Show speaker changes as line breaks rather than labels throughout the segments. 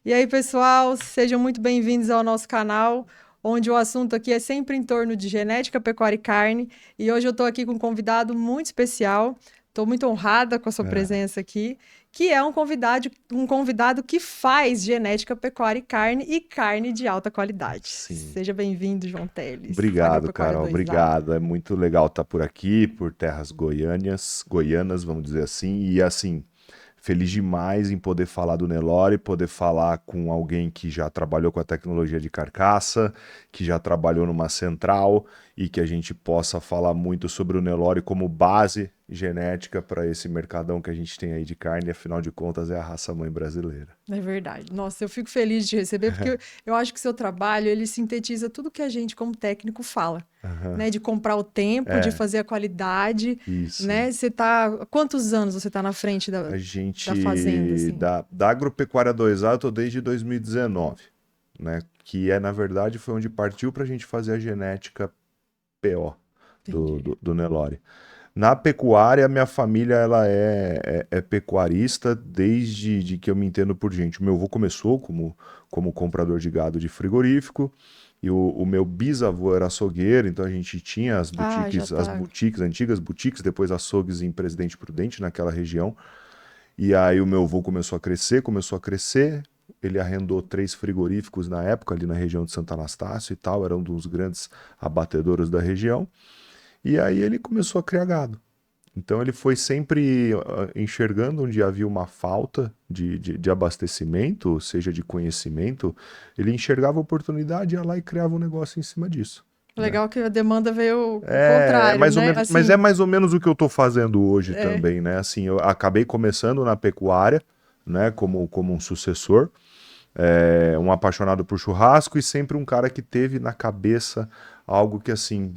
E aí, pessoal, sejam muito bem-vindos ao nosso canal, onde o assunto aqui é sempre em torno de genética, pecuária e carne. E hoje eu estou aqui com um convidado muito especial. Estou muito honrada com a sua
É,
presença aqui, que é um convidado que faz genética, pecuária e carne de alta qualidade.
sim.
Seja bem-vindo, João Teles,
Obrigado,
Agropecuária
Carol.
2A.
Obrigado. É muito legal estar por aqui, por terras goianas, vamos dizer assim. E assim, feliz demais em poder falar do Nelore, poder falar com alguém que já trabalhou com a tecnologia de carcaça, que já trabalhou numa central e que a gente possa falar muito sobre o Nelore como base genética para esse mercadão que a gente tem aí de carne. Afinal de contas, é a raça mãe brasileira.
É verdade. Nossa, eu fico feliz de receber, porque eu acho que o seu trabalho, ele sintetiza tudo que a gente, como técnico, fala,
Aham.
né? De comprar o tempo, de
É,
fazer a qualidade,
isso.
né? Você tá... Quantos anos você tá na frente da,
A
da fazenda,
gente,
assim?
da Agropecuária 2A, eu tô desde 2019, né? Que é, na verdade, foi onde partiu para a gente fazer a genética PO
Entendi.
do Nelore. Na pecuária, minha família ela é pecuarista desde de que eu me entendo por gente. O meu avô começou como comprador de gado de frigorífico, e o meu bisavô era açougueiro, então a gente tinha
Ah, já
as
tá.
boutiques, antigas boutiques, depois açougues em Presidente Prudente, naquela região. E aí o meu avô começou a crescer. Ele arrendou 3 frigoríficos na época, ali na região de Santo Anastácio e tal, era um dos grandes abatedouros da região. E aí ele começou a criar gado. Então ele foi sempre enxergando onde havia uma falta de abastecimento, seja de conhecimento, ele enxergava a oportunidade, ia lá e criava um negócio em cima disso, né?
Legal que a demanda veio o contrário,
Mais ou
né?
menos, mas é
Assim,
mais ou menos o que eu estou fazendo hoje
é,
também, né? Assim, eu acabei começando na pecuária, né? Como um sucessor, um apaixonado por churrasco e sempre um cara que teve na cabeça algo que assim,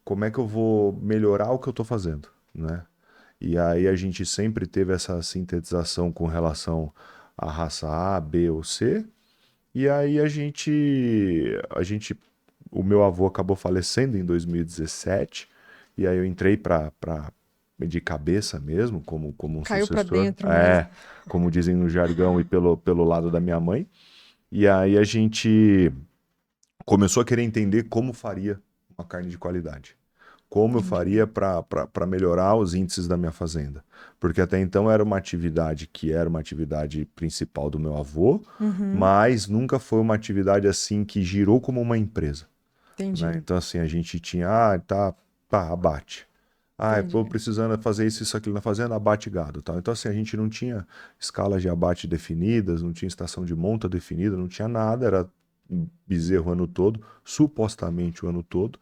como é que eu vou melhorar o que eu estou fazendo, né? E aí a gente sempre teve essa sintetização com relação à raça A, B ou C. E aí o meu avô acabou falecendo em 2017. E aí eu entrei para de cabeça mesmo, como um
caiu pra
sucessor.
dentro mesmo.
Como dizem no jargão e pelo lado da minha mãe. E aí a gente começou a querer entender como faria uma carne de qualidade. Como eu
Entendi.
faria para melhorar os índices da minha fazenda. Porque até então era uma atividade que era uma atividade principal do meu avô,
Uhum,
mas nunca foi uma atividade assim que girou como uma empresa, né?
entendi,
Então assim, a gente tinha, tá, abate. Ah, tô
entendi.
precisando fazer isso, aquilo na fazenda, abate gado, tal. Então assim, a gente não tinha escalas de abate definidas, não tinha estação de monta definida, não tinha nada, era bezerro o ano todo, supostamente o ano todo,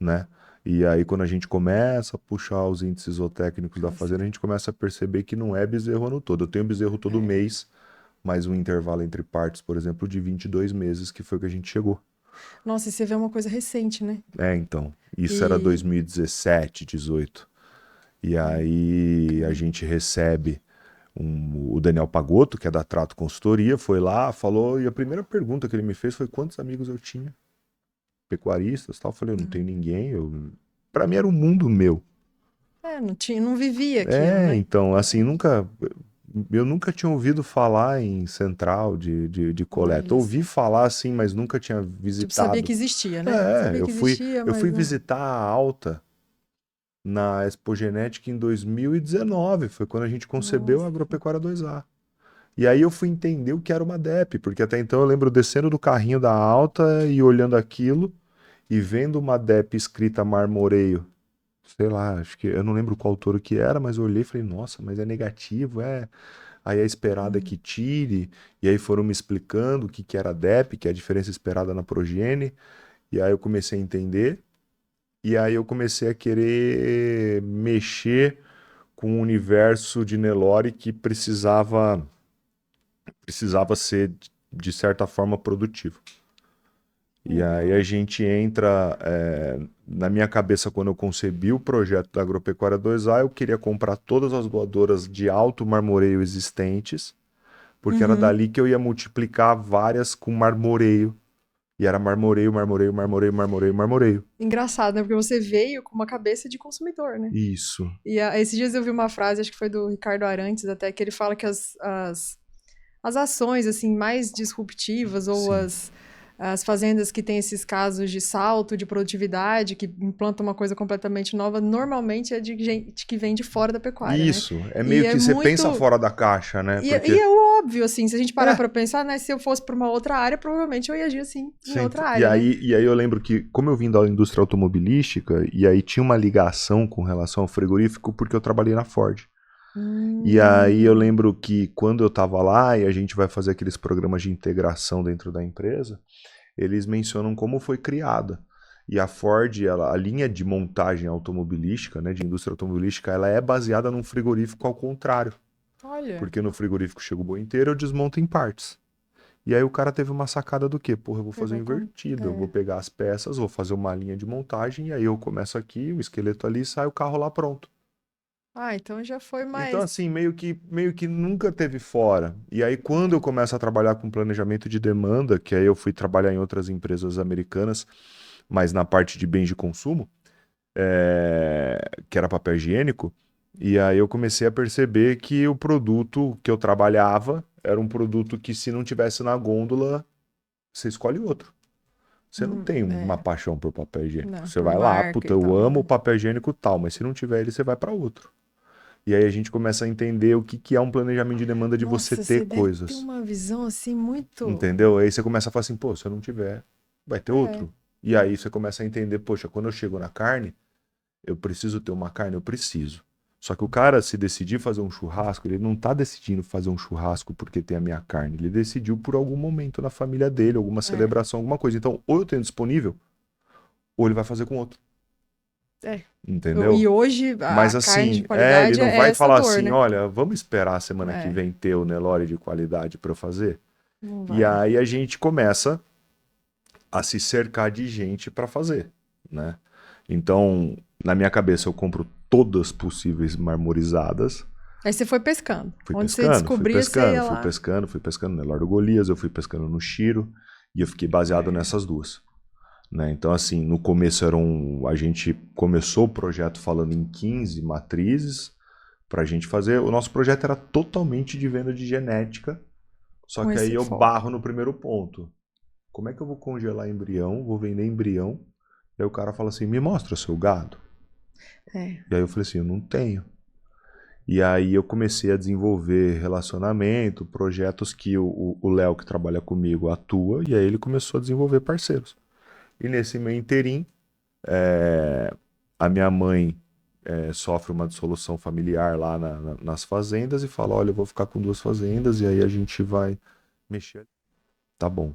né? E aí, quando a gente começa a puxar os índices zootécnicos da
Nossa,
fazenda, a gente começa a perceber que não é bezerro o ano todo. Eu tenho bezerro todo
é.
mês, mas um intervalo entre partos, por exemplo, de 22 meses, que foi o que a gente chegou.
Nossa, e você vê uma coisa recente, né?
Então, isso era
E
2017, 18. E aí a gente recebe o Daniel Pagotto, que é da Trato Consultoria, foi lá, falou, e a primeira pergunta que ele me fez foi quantos amigos eu tinha, pecuaristas, tal. Eu falei, eu não tenho ninguém, para mim era um mundo meu.
não tinha, não vivia aquilo, né?
Então, assim, eu nunca tinha ouvido falar em central de coleta.
Olha
Ouvi
só.
falar assim, mas nunca tinha
Tipo, sabia
visitado.
que existia, né? Sabia
Eu
que
fui,
existia,
eu
mas
fui
não.
visitar a Alta na Expo Genética em 2019, foi quando a gente concebeu a
Nossa.
Agropecuária 2A. E aí eu fui entender o que era uma DEP, porque até então eu lembro descendo do carrinho da Alta e olhando aquilo e vendo uma DEP escrita Marmoreio, sei lá, acho que eu não lembro qual touro que era, mas eu olhei e falei, nossa, mas é negativo, é. Aí a esperada é
Hum,
que tire, e aí foram me explicando o que que era a DEP, que é a diferença esperada na progênie, e aí eu comecei a entender, e aí eu comecei a querer mexer com o universo de Nelore que precisava ser, de certa forma, produtivo. E aí a
legal.
gente entra, na minha cabeça, quando eu concebi o projeto da Agropecuária 2A, eu queria comprar todas as doadoras de alto marmoreio existentes, porque era
Uhum.
dali que eu ia multiplicar várias com marmoreio. E era marmoreio, marmoreio, marmoreio, marmoreio, marmoreio.
Engraçado, né? Porque você veio com uma cabeça de consumidor, né?
Isso.
E esses dias eu vi uma frase, acho que foi do Ricardo Arantes até, que ele fala que as ações, assim, mais disruptivas ou
Sim.
as fazendas que têm esses casos de salto de produtividade, que implantam uma coisa completamente nova, normalmente é de gente que vem de fora da pecuária, né?
Isso, é
E
meio
é
que você pensa
muito...
fora da caixa, né?
E
Porque
é óbvio, assim, se a gente parar
é,
pra pensar, né? Se eu fosse pra uma outra área, provavelmente eu ia agir assim, em outra
e
área, né?
aí, e aí eu lembro que, como eu vim da indústria automobilística, e aí tinha uma ligação com relação ao frigorífico, porque eu trabalhei na Ford. E aí eu
Hum,
lembro que quando eu tava lá e a gente vai fazer aqueles programas de integração dentro da empresa, eles mencionam como foi criada. E a Ford, a linha de montagem automobilística, né, de indústria automobilística, ela é baseada num frigorífico ao contrário.
olha,
Porque no frigorífico chega o boi inteiro, eu desmonto em partes. E aí o cara teve uma sacada do quê? Porra, eu vou fazer
pegou com...
invertido. Eu vou
É.
pegar as peças, vou fazer uma linha de montagem, e aí eu começo aqui, o esqueleto ali, sai o carro lá pronto.
Ah, então já foi
Então,
mais...
assim, meio que nunca teve fora. E aí, quando eu começo a trabalhar com planejamento de demanda, que aí eu fui trabalhar em outras empresas americanas, mas na parte de bens de consumo, que era papel higiênico, e aí eu comecei a perceber que o produto que eu trabalhava era um produto que, se não tivesse na gôndola, você escolhe outro. Você não tem uma
É,
paixão por papel higiênico.
não,
Você
por
vai lá,
marca
puta,
e
eu
tal,
amo o
né?
papel higiênico tal, mas se não tiver ele, você vai para outro. E aí a gente começa a entender o que que é um planejamento de demanda de você
Nossa,
ter
você deve ter
coisas.
uma visão assim muito.
Entendeu? Aí você começa a falar assim, pô, se eu não tiver, vai ter
É,
outro. E aí você começa a entender, poxa, quando eu chego na carne, eu preciso ter uma carne, eu preciso. Só que o cara, se decidir fazer um churrasco, ele não tá decidindo fazer um churrasco porque tem a minha carne. Ele decidiu por algum momento na família dele, alguma
é,
celebração, alguma coisa. Então, ou eu tenho disponível, ou ele vai fazer com outro.
é.
Entendeu?
E hoje a
Mas
carne de
assim, ele
qualidade
não
é
vai
essa
falar
dor,
assim,
né?
olha, vamos esperar a semana que
É,
vem ter o Nelore de qualidade para eu fazer.
não
E
vai.
aí a gente começa a se cercar de gente para fazer, né? Então, na minha cabeça eu compro todas possíveis marmorizadas.
Aí você foi pescando.
Fui
Onde você
pescando, fui
descobria, você
pescando,
ia
fui
lá.
pescando, fui pescando no Nelore do Golias, eu fui pescando no Chiro e eu fiquei baseado
É.
nessas duas. Né? Então, assim, no começo a gente começou o projeto falando em 15 matrizes para a gente fazer. O nosso projeto era totalmente de venda de genética, só
Com
que aí
esse
eu
foco.
barro no primeiro ponto. Como é que eu vou congelar embrião, vou vender embrião? E aí o cara fala assim, me mostra seu gado.
É.
E aí eu falei assim, eu não tenho. E aí eu comecei a desenvolver relacionamento, projetos que o Léo, que trabalha comigo, atua, e aí ele começou a desenvolver parceiros. E nesse meio interim, a minha mãe sofre uma dissolução familiar lá nas fazendas e fala, olha, eu vou ficar com duas fazendas e aí a gente vai mexer. Tá bom.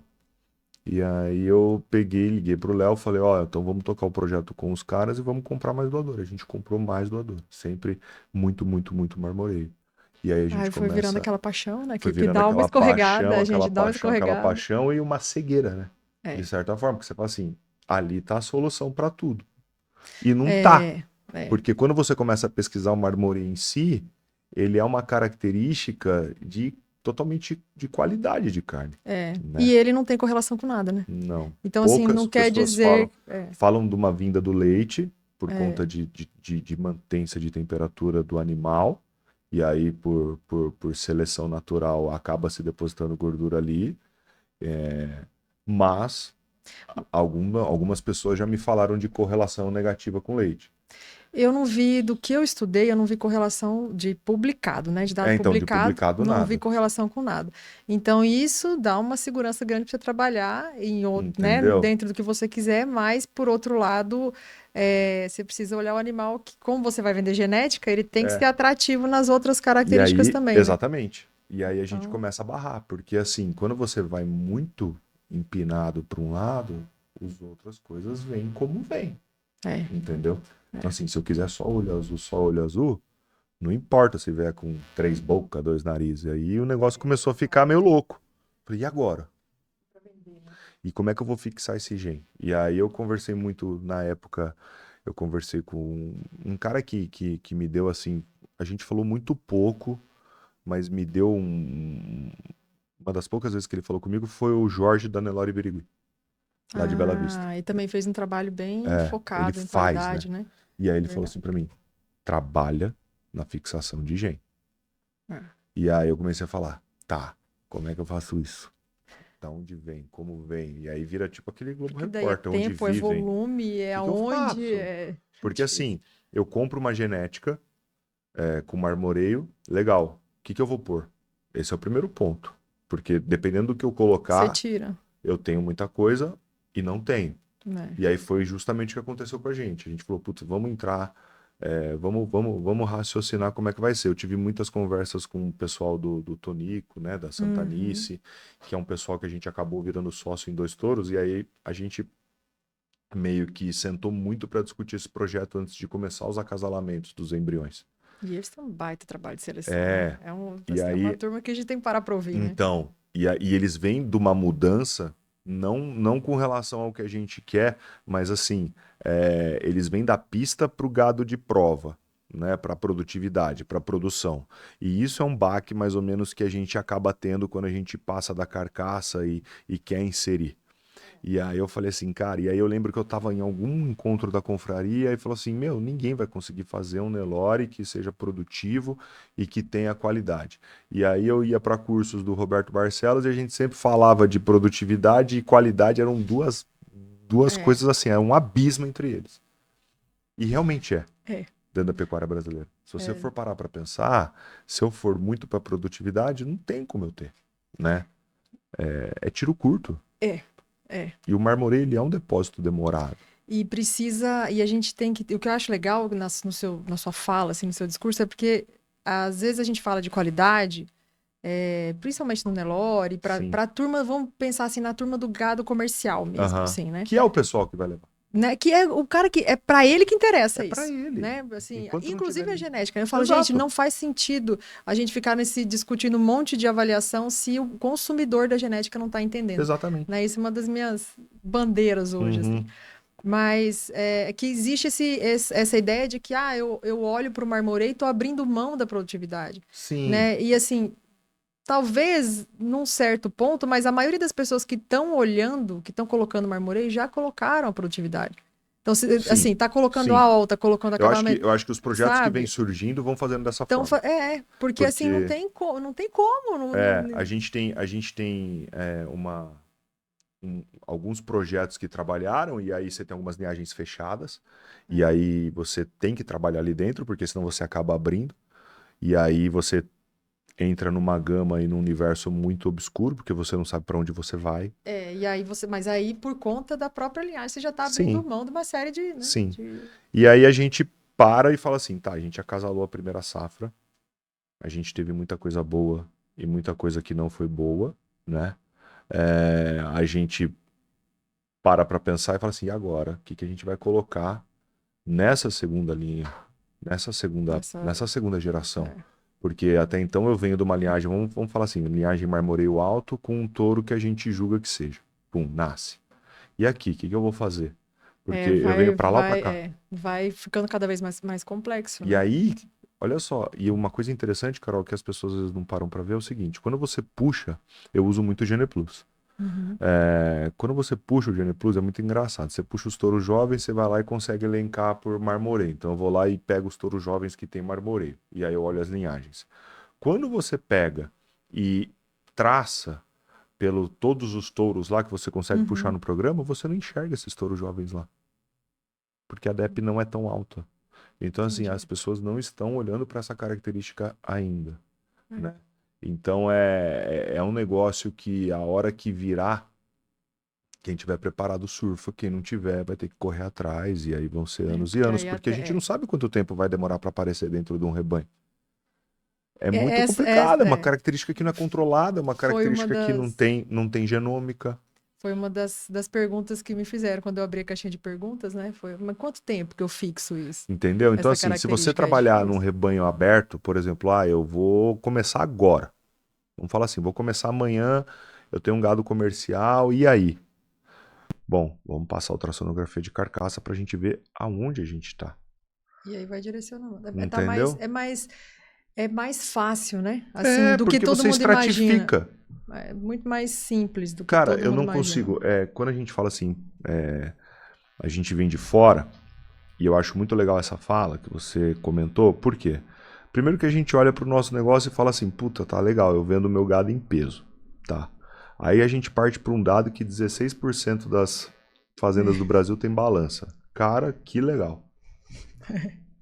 E aí eu peguei, liguei pro Léo, falei, ó, então vamos tocar o projeto com os caras e vamos comprar mais doador. A gente comprou mais doador. Sempre muito, muito, muito marmoreio. E aí a gente
Aí foi virando
começa,
aquela paixão, né?
foi
Que
virando
dá uma
aquela
escorregada,
paixão,
a
aquela
gente dá uma
paixão, aquela
escorregada.
paixão e uma cegueira, né? De
É.
certa forma, porque você fala assim, ali tá a solução para tudo. E não tá.
É. É.
Porque quando você começa a pesquisar o marmoreio em si, ele é uma característica de totalmente de qualidade de carne,
É. E
né?
ele não tem correlação com nada, né?
Não.
Então, assim,
Poucas
não quer
pessoas falam,
dizer. É.
falam de uma vinda do leite por conta
É.
de mantença de temperatura do animal, e aí por seleção natural acaba se depositando gordura ali, mas algumas pessoas já me falaram de correlação negativa com leite.
Eu não vi, do que eu estudei, eu não vi correlação de publicado, né? De dado
Então, de
publicado,
publicado
não vi
nada,
correlação com nada. Então, isso dá uma segurança grande para você trabalhar né?
entendeu?
Dentro do que você quiser, mas, por outro lado, você precisa olhar o animal que, como você vai vender genética, ele tem que ser
É.
atrativo nas outras
E
características
aí,
também, né?
exatamente. E aí a gente
Então,
começa a barrar, porque assim, quando você vai muito empinado para um lado, as outras coisas vêm como vêm,
é,
entendeu? Então
é.
assim, se eu quiser só olho azul, não importa se vier com três bocas, dois narizes. Aí o negócio começou a ficar meio louco. Falei, e agora? E como é que eu vou fixar esse gen? E aí eu conversei muito, na época, eu conversei com um cara que me deu assim, a gente falou muito pouco, mas me deu uma das poucas vezes que ele falou comigo foi o Jorge da Nelore Birigui, lá de Bela Vista.
Ah, e também fez um trabalho bem
Ele
focado em
faz, né?
qualidade, né?
E aí ele falou
Verdade.
assim pra mim, trabalha na fixação de gen.
É.
E aí eu comecei a falar, tá. Como é que eu faço isso? Da onde vem? Como vem? E aí vira tipo aquele Globo
Que daí é
Repórter, onde
tempo, é
vivem. O
volume, é
que que eu
aonde,
faço?
é
Porque
difícil.
assim, eu compro uma genética com marmoreio, legal. O que que eu vou pôr? Esse é o primeiro ponto. Porque dependendo do que eu
Você
colocar,
tira,
eu tenho muita coisa e não tenho.
né?
E aí foi justamente o que aconteceu com a gente. A gente falou, putz, vamos entrar, vamos raciocinar como é que vai ser. Eu tive muitas conversas com o pessoal do Tonico, né, da
Uhum.
Santanice, que é um pessoal que a gente acabou virando sócio em 2 touros, e aí a gente meio que sentou muito para discutir esse projeto antes de começar os acasalamentos dos embriões.
E eles têm um baita trabalho de seleção, né?
É, e
É uma
aí,
turma que a gente tem que parar pra ouvir, né?
então, e eles vêm de uma mudança, não com relação ao que a gente quer, mas assim, eles vêm da pista para o gado de prova, né, para produtividade, para produção. E isso é um baque mais ou menos que a gente acaba tendo quando a gente passa da carcaça e quer inserir. E aí eu falei assim, cara, e aí eu lembro que eu tava em algum encontro da confraria e falou assim, meu, ninguém vai conseguir fazer um Nelore que seja produtivo e que tenha qualidade. E aí eu ia para cursos do Roberto Barcelos e a gente sempre falava de produtividade e qualidade, eram duas
É,
coisas assim, era um abismo entre eles. E realmente é,
é,
dentro da pecuária brasileira. Se você
é,
for parar para pensar, se eu for muito para produtividade, não tem como eu ter, né? É tiro curto.
é, é.
E o marmoreio, ele é um depósito demorado.
E precisa, e a gente tem que, o que eu acho legal na sua fala, assim, no seu discurso, é porque às vezes a gente fala de qualidade, principalmente no Nelore,
Sim.
para a turma, vamos pensar assim, na turma do gado comercial mesmo,
Aham.
assim, né?
Que é o pessoal que vai levar.
Né? Que é o cara que é para ele que
É
interessa
pra
isso,
ele.
né? Assim,
Enquanto não tiver
inclusive a
ninguém.
genética. Eu falo, gente,
Exato.
não faz sentido a gente ficar nesse discutindo um monte de avaliação se o consumidor da genética não está entendendo,
Exatamente.
né? Isso é uma das minhas bandeiras hoje, assim.
Uhum.
Mas que existe essa ideia de que eu olho para o marmoreio e estou abrindo mão da produtividade,
Sim.
né? E assim, talvez num certo ponto, mas a maioria das pessoas que estão olhando, que estão colocando marmoreio, já colocaram a produtividade. Então,
Sim.
assim, tá colocando
Sim.
AOL, tá colocando acasalamento,
Eu acho que os projetos que vêm
sabe?
surgindo vão fazendo dessa
Então,
forma.
porque assim,
Porque
não tem como.
a gente tem alguns projetos que trabalharam, e aí você tem algumas linhagens fechadas, e aí você tem que trabalhar ali dentro, porque senão você acaba abrindo, e aí você entra numa gama e num universo muito obscuro, porque você não sabe para onde você vai.
E aí mas aí por conta da própria linhagem, você já tá abrindo
Sim,
mão de uma série de, né,
sim. E aí a gente para e fala assim, tá, a gente acasalou a primeira safra, a gente teve muita coisa boa e muita coisa que não foi boa, né? A gente para pensar e fala assim, e agora? O que que a gente vai colocar nessa segunda linha,
essa,
nessa segunda geração?
é,
Porque até então eu venho de uma linhagem, vamos falar assim, linhagem marmoreio alto com um touro que a gente julga que seja. Pum, nasce. E aqui, o que que eu vou fazer? Porque eu venho para lá ou para cá.
vai ficando cada vez mais complexo,
E
né?
aí, olha só, e uma coisa interessante, Carol, que as pessoas às vezes não param para ver é o seguinte: quando você puxa, eu uso muito o Gene Plus.
Uhum.
Quando você puxa o Gene Plus, é muito engraçado. Você puxa os touros jovens, você vai lá e consegue elencar por marmoreio. Então eu vou lá e pego os touros jovens que tem marmoreio. E aí eu olho as linhagens. Quando você pega e traça pelo todos os touros lá que você consegue puxar
Uhum.
no programa, você não enxerga esses touros jovens lá. Porque a DEP não é tão alta. Então, assim, as
Entendi.
pessoas não estão olhando para essa característica ainda,
É.
né? Então, é um negócio que a hora que virar, quem tiver preparado surfa, quem não tiver vai ter que correr atrás, e aí vão ser anos e
Porque
anos,
aí
porque a gente não sabe quanto tempo vai demorar para aparecer dentro de um rebanho. É muito complicado, é uma característica que não é controlada, é uma
foi uma
característica que não tem genômica.
foi uma das perguntas que me fizeram quando eu abri a caixinha de perguntas, né? Mas quanto tempo que eu fixo isso?
Entendeu? Então,
Essa
assim, se você
característica é
trabalhar num
difícil.
rebanho aberto, por exemplo, eu vou começar agora. Vamos falar assim, vou começar amanhã, eu tenho um gado comercial, e aí? Bom, vamos passar a ultrassonografia de carcaça para a gente ver aonde a gente está.
E aí vai direcionando.
Entendeu?
É mais fácil, né? Assim, do que
Porque
todo
você
mundo imagina.
estratifica.
É muito mais simples do que
Cara,
todo
eu
mundo
não
imagina.
consigo. Quando a gente fala assim, a gente vem de fora, e eu acho muito legal essa fala que você comentou, por quê? Primeiro que a gente olha para o nosso negócio e fala assim, puta, tá legal, eu vendo meu gado em peso. Tá. Aí a gente parte para um dado que 16% das fazendas do Brasil tem balança. Cara, que legal.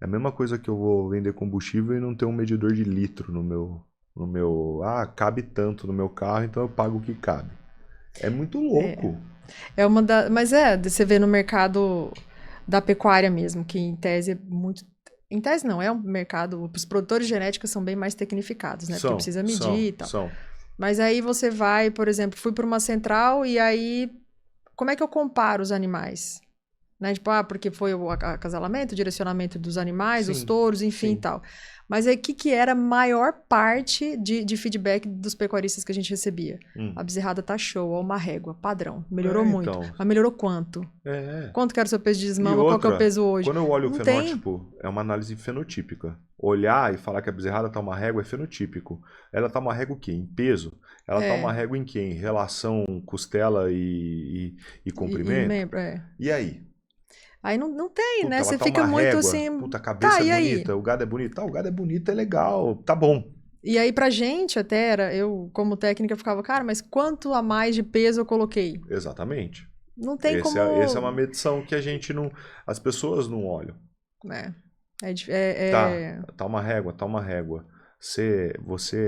É a mesma coisa que eu vou vender combustível e não ter um medidor de litro no meu... Ah, cabe tanto no meu carro, então eu pago o que cabe. É muito louco.
Mas você vê no mercado da pecuária mesmo, que em tese é muito... Em tese não, é um mercado... Os produtores de genética são bem mais tecnificados, né? Porque precisa medir e tal. Mas aí você vai, por exemplo, fui para uma central e aí... Como é que eu comparo os animais? Né? Tipo, porque foi o acasalamento, o direcionamento dos animais, os touros, enfim e tal. Mas aí, o que era a maior parte de feedback dos pecuaristas que a gente recebia? A bezerrada tá show, ó, uma régua, padrão. Melhorou muito.
Então.
Mas melhorou quanto? Quanto que era o seu peso de desmama? Qual que é o peso hoje?
Quando eu olho o fenótipo, é uma análise fenotípica. Olhar e falar que a bezerrada tá uma régua é fenotípico. Ela tá uma régua o quê? Em peso? Ela tá uma régua em quê? Em relação costela e comprimento? E aí?
Aí não tem, né? Você fica muito
régua.
assim...
Puta, a cabeça é bonita, o gado é bonito. O gado é bonito, é legal, tá bom.
E aí pra gente até, eu como técnica ficava, cara, mas quanto a mais de peso eu coloquei?
Exatamente.
Não tem como...
Essa é uma medição que a gente não... As pessoas não olham. Tá uma régua. Você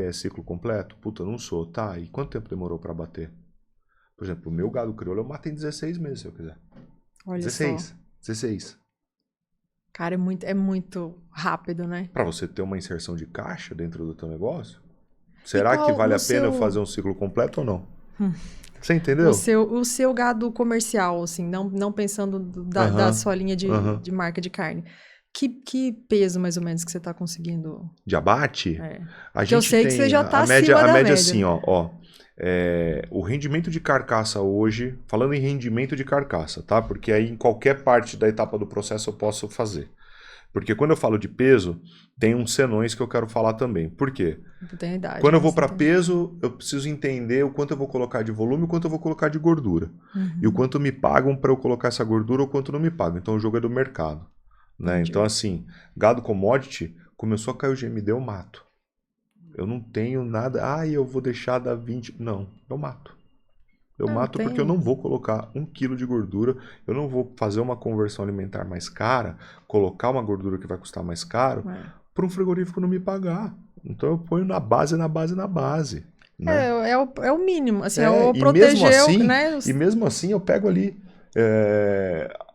é ciclo completo? Puta, não sou. Tá, e quanto tempo demorou pra bater? Por exemplo, o meu gado crioulo eu mato em 16 meses, se eu quiser.
Olha
16. 16.
Cara, é muito rápido, né?
Pra você ter uma inserção de caixa dentro do teu negócio? Será que vale a pena eu fazer um ciclo completo ou não? Você entendeu?
O seu gado comercial, assim, não pensando da sua linha de marca de carne. Que peso, mais ou menos, que você tá conseguindo?
De abate?
Porque eu sei que você já tá acima da média.
A média assim, ó. O rendimento de carcaça hoje, falando em rendimento de carcaça, tá? Porque aí em qualquer parte da etapa do processo eu posso fazer. Porque quando eu falo de peso, tem uns senões que eu quero falar também. Por quê? Quando eu vou para peso, eu preciso entender o quanto eu vou colocar de volume e o quanto eu vou colocar de gordura. E o quanto me pagam para eu colocar essa gordura ou quanto não me pagam. Então o jogo é do mercado. Né? Então assim, gado commodity, começou a cair o GMD, eu mato. Eu não tenho nada, eu vou deixar dar 20. Não, eu mato. Eu mato porque eu não vou colocar 1 quilo de gordura, eu não vou fazer uma conversão alimentar mais cara, colocar uma gordura que vai custar mais caro, para um frigorífico não me pagar. Então eu ponho na base. Né?
É o mínimo, assim, é o proteger, né?
E mesmo assim eu pego ali,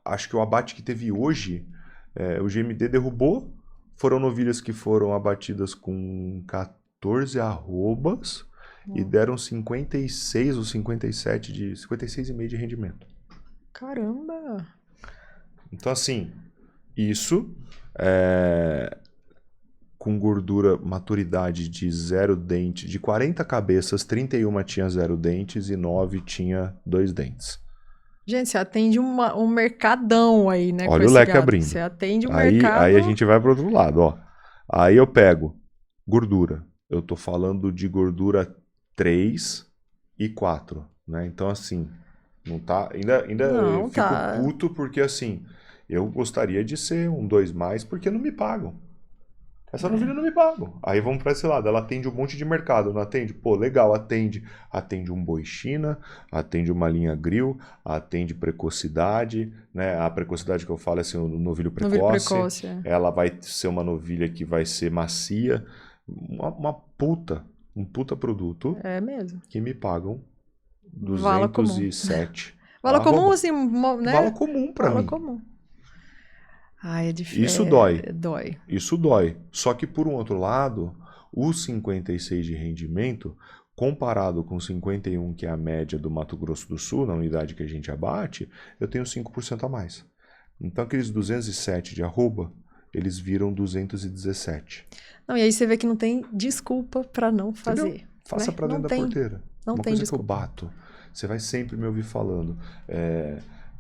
acho que o abate que teve hoje, o GMD derrubou, foram novilhas que foram abatidas com 14 arrobas e deram 56 ou 57 56,5 de rendimento.
Caramba!
Então assim, isso com gordura, maturidade de 0 dente, de 40 cabeças, 31 tinha 0 dentes e 9 tinha 2 dentes.
Gente, você atende um mercadão aí, né?
Olha o leque abrindo.
Você atende um mercado...
Aí a gente vai para o outro lado, ó. Aí eu pego gordura. Eu tô falando de gordura 3 e 4, né? Então, assim, não tá... Ainda não, eu fico puto porque, assim, eu gostaria de ser um 2+, porque não me pagam. Essa novilha não me pagam. Aí vamos para esse lado. Ela atende um monte de mercado, não atende? Pô, legal, atende. Atende um boi China, atende uma linha grill, atende precocidade, né? A precocidade que eu falo é assim, o novilho precoce.
Novilho precoce,
Ela vai ser uma novilha que vai ser macia. Um puta produto.
É mesmo.
Que me pagam 207.
Vala comum, assim, né?
Vala comum pra mim.
Vala comum. Ai, é difícil.
Isso dói.
Dói.
Isso dói. Só que, por um outro lado, o 56 de rendimento, comparado com 51, que é a média do Mato Grosso do Sul, na unidade que a gente abate, eu tenho 5% a mais. Então, aqueles 207 de arroba, eles viram 217.
Não, e aí você vê que não tem desculpa para não fazer.
Entendeu? Faça para dentro da porteira.
Não
Uma
tem
coisa
desculpa.
que eu bato, você vai sempre me ouvir falando,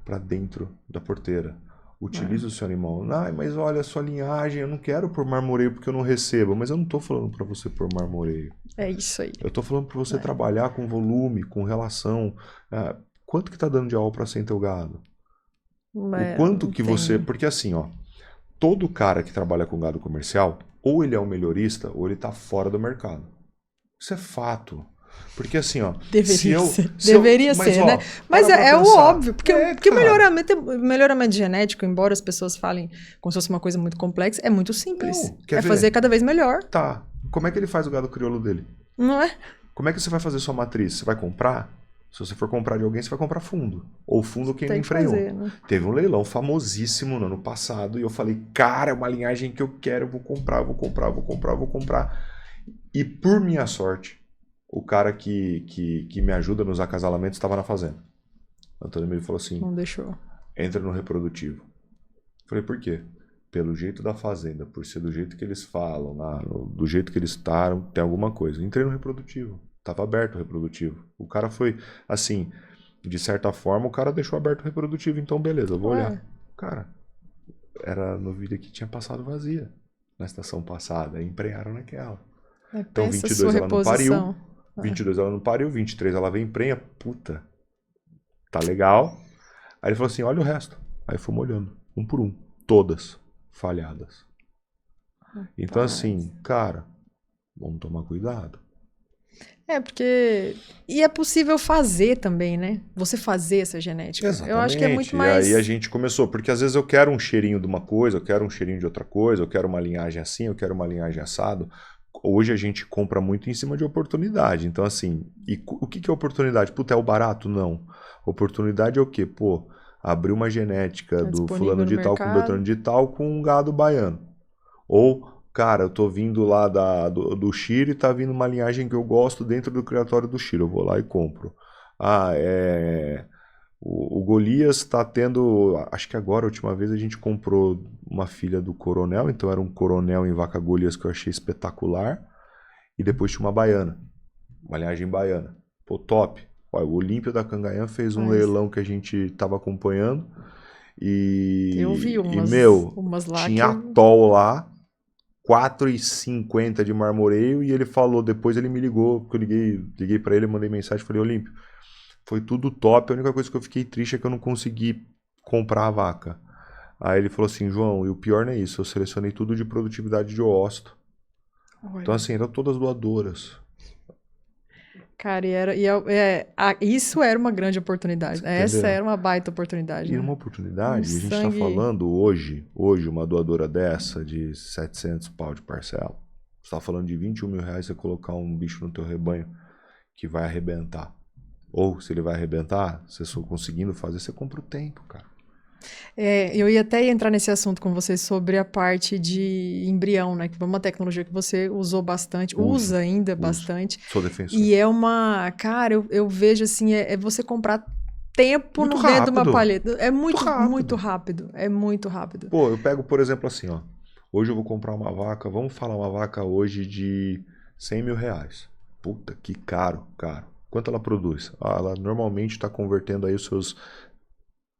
para dentro da porteira. Utilize o seu animal. Mas olha, a sua linhagem, eu não quero pôr marmoreio porque eu não recebo. Mas eu não estou falando para você pôr marmoreio.
É isso aí.
Eu estou falando para você trabalhar com volume, com relação. Quanto que está dando de AO para ser teu gado? O quanto que você... Porque assim, ó, todo cara que trabalha com gado comercial, ou ele é um melhorista, ou ele está fora do mercado. Isso é fato. Porque assim, ó...
Deveria ser, né? Mas é o óbvio, porque o melhoramento genético, embora as pessoas falem como se fosse uma coisa muito complexa, é muito simples.
Não, quer ver?
Fazer cada vez melhor.
Tá. Como é que ele faz o gado crioulo dele?
Não é?
Como é que você vai fazer sua matriz? Você vai comprar? Se você for comprar de alguém, você vai comprar fundo. Ou fundo quem não enfrenhou.
Né?
Teve um leilão famosíssimo no ano passado e eu falei, cara, é uma linhagem que eu quero, eu vou comprar. E por minha sorte, o cara que me ajuda nos acasalamentos estava na fazenda. O Antônio me falou assim,
não deixou.
Entra no reprodutivo. Eu falei, por quê? Pelo jeito da fazenda, por ser do jeito que eles falam, do jeito que eles estão, tem alguma coisa. Entrei no reprodutivo. Tava aberto o reprodutivo. O cara foi, assim, de certa forma, o cara deixou aberto o reprodutivo, então beleza, eu vou olhar. Cara, era novilha que tinha passado vazia na estação passada, e emprenharam naquela. Então 22 ela não pariu, 22 ela não pariu, 23 ela veio emprenha, puta, tá legal. Aí ele falou assim, olha o resto. Aí fomos olhando, um por um, todas falhadas. Então assim, cara, vamos tomar cuidado.
Porque... E é possível fazer também, né? Você fazer essa genética.
Exatamente.
Eu acho que é muito mais...
E aí a gente começou, porque às vezes eu quero um cheirinho de uma coisa, eu quero um cheirinho de outra coisa, eu quero uma linhagem assim, eu quero uma linhagem assado. Hoje a gente compra muito em cima de oportunidade. Então assim, e o que é oportunidade? Puta, é o barato? Não. Oportunidade é o quê? Pô, abrir uma genética do fulano de tal com beltrano de tal com um gado baiano. Ou... Cara, eu tô vindo lá do Chile e tá vindo uma linhagem que eu gosto dentro do criatório do Chile. Eu vou lá e compro. O Golias tá tendo... Acho que agora, a última vez, a gente comprou uma filha do coronel. Então era um coronel em vaca Golias que eu achei espetacular. E depois tinha uma baiana. Uma linhagem baiana. Pô, top. Olha, o Olímpio da Cangaã fez um leilão que a gente tava acompanhando.
Eu vi umas lá
tinha atol lá. 4,50 de marmoreio e ele falou, depois ele me ligou, porque eu liguei para ele, mandei mensagem, falei, Olímpio, foi tudo top, a única coisa que eu fiquei triste é que eu não consegui comprar a vaca. Aí ele falou assim, João, e o pior não é isso, eu selecionei tudo de produtividade de ósto. Então assim, eram todas doadoras.
Cara, isso era uma grande oportunidade. Essa era uma baita oportunidade.
E uma oportunidade, a gente está falando hoje, uma doadora dessa de 700 pau de parcela. Você está falando de 21 mil reais você colocar um bicho no teu rebanho que vai arrebentar. Ou se ele vai arrebentar, se você for conseguindo fazer, você compra o tempo, cara.
Eu ia até entrar nesse assunto com você sobre a parte de embrião, né? Que foi uma tecnologia que você usou bastante, usa ainda bastante.
Sou defensor.
E é uma... Cara, eu vejo assim, é você comprar tempo no dentro de uma palheta. É muito rápido. É muito rápido.
Pô, eu pego, por exemplo, assim, ó. Hoje eu vou comprar uma vaca, vamos falar uma vaca hoje de 100 mil reais. Puta, que caro. Quanto ela produz? Ela normalmente está convertendo aí os seus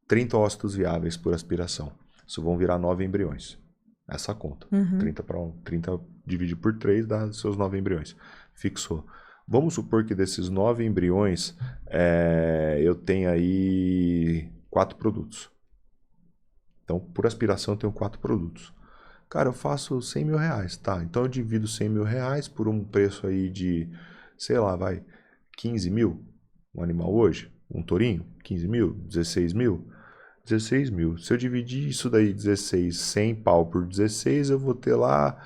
30 ócitos viáveis por aspiração. Isso vão virar 9 embriões. Essa conta. 30 divide por 3 dá seus 9 embriões. Fixou. Vamos supor que desses 9 embriões eu tenho aí 4 produtos. Então, por aspiração, eu tenho 4 produtos. Cara, eu faço 100 mil reais, tá? Então, eu divido 100 mil reais por um preço aí de, sei lá, 15 mil. Um animal hoje, um tourinho, 15 mil, 16 mil. 16 mil. Se eu dividir isso daí, 16, 100 pau por 16, eu vou ter lá